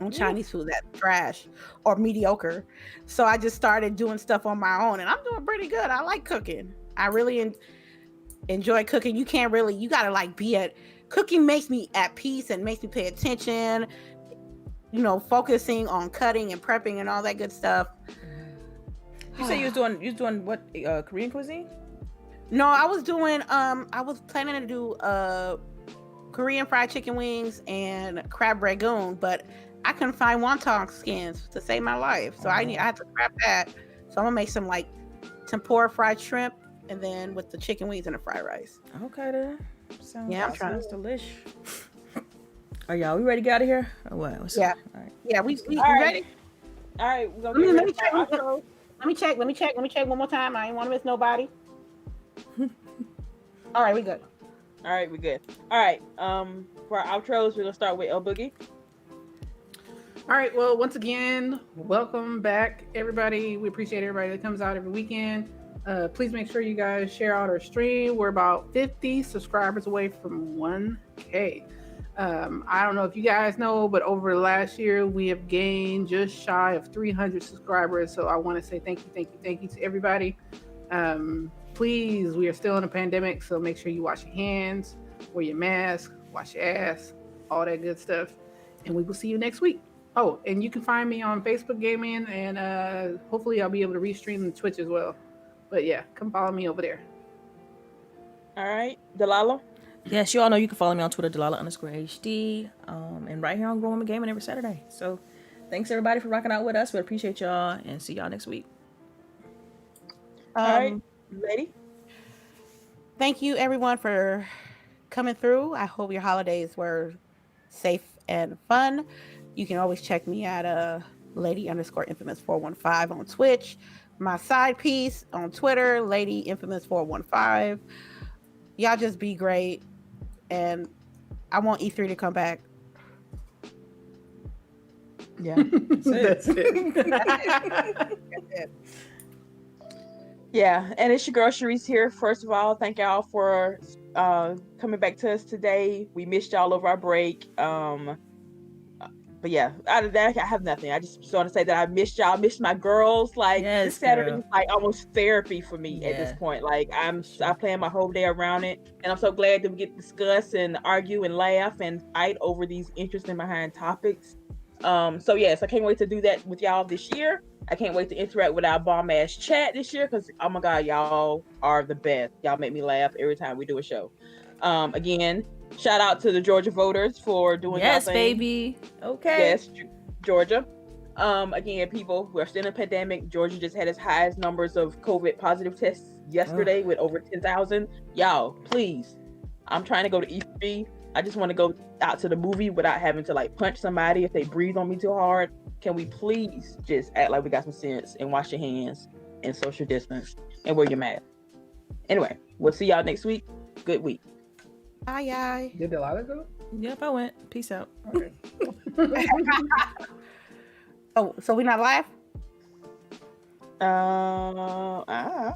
on Chinese food. That's trash or mediocre. So I just started doing stuff on my own, and I'm doing pretty good. I like cooking. I really enjoy cooking. You gotta cooking makes me at peace and makes me pay attention, focusing on cutting and prepping and all that good stuff. you say you was doing what, Korean cuisine? No, I was doing I was planning to do Korean fried chicken wings and crab ragoon, but I couldn't find wonton skins to save my life. So I had to grab that. So I'm gonna make some tempura fried shrimp, and then with the chicken wings and the fried rice. Okay, then. Sounds trying sounds delish. Are y'all we ready to get out of here? Or what? What's Yeah. up? All right. Yeah, we right. ready? All right, we're gonna get ready for our outro. Let me check one more time. I ain't want to miss nobody. All right, we good. All right, we're good. All right, for our outros, we're gonna start with LBOOGIE. All right. Well, once again, welcome back, everybody. We appreciate everybody that comes out every weekend. Please make sure you guys share out our stream. We're about 50 subscribers away from 1K. I don't know if you guys know, but over the last year, we have gained just shy of 300 subscribers. So I want to say thank you to everybody. Please, we are still in a pandemic, so make sure you wash your hands, wear your mask, wash your ass, all that good stuff. And we will see you next week. Oh, and you can find me on Facebook Gaming, and hopefully I'll be able to restream the Twitch as well. But yeah, come follow me over there. All right, Delilah. Yes, you all know you can follow me on Twitter, Delilah_HD, and right here on Grown Women Gaming every Saturday. So thanks everybody for rocking out with us. We appreciate y'all, and see y'all next week. All right, lady. Thank you everyone for coming through. I hope your holidays were safe and fun. You can always check me at lady_infamous415 on Twitch. My side piece on Twitter, ladyinfamous415. Y'all just be great, and I want E3 to come back. Yeah, That's it. That's it. Yeah, and it's your girl Chareece here. First of all, thank y'all for coming back to us today. We missed y'all over our break. But yeah, out of that, I have nothing. I just want to say that I missed y'all. I missed my girls. Like, Yes, this Saturday girl. is like almost therapy for me at this point. Like, I plan my whole day around it, and I'm so glad that we get to discuss and argue and laugh and fight over these interesting behind topics. So yes, I can't wait to do that with y'all this year. I can't wait to interact with our bomb ass chat this year because oh my god, y'all are the best. Y'all make me laugh every time we do a show. Again, shout out to the Georgia voters for doing yes, y'all thing. baby. Okay. Yes, Georgia. Again, people, we're still in a pandemic. Georgia just had its highest numbers of COVID positive tests yesterday with over 10,000. Y'all, please, I'm trying to go to E3. I just want to go out to the movie without having to like punch somebody if they breathe on me too hard. Can we please just act like we got some sense and wash your hands and social distance and wear your mask? Anyway, we'll see y'all next week. Good week. Bye. Did Delilah go? Yep, I went. Peace out. Okay. Oh, so we not live? Uh,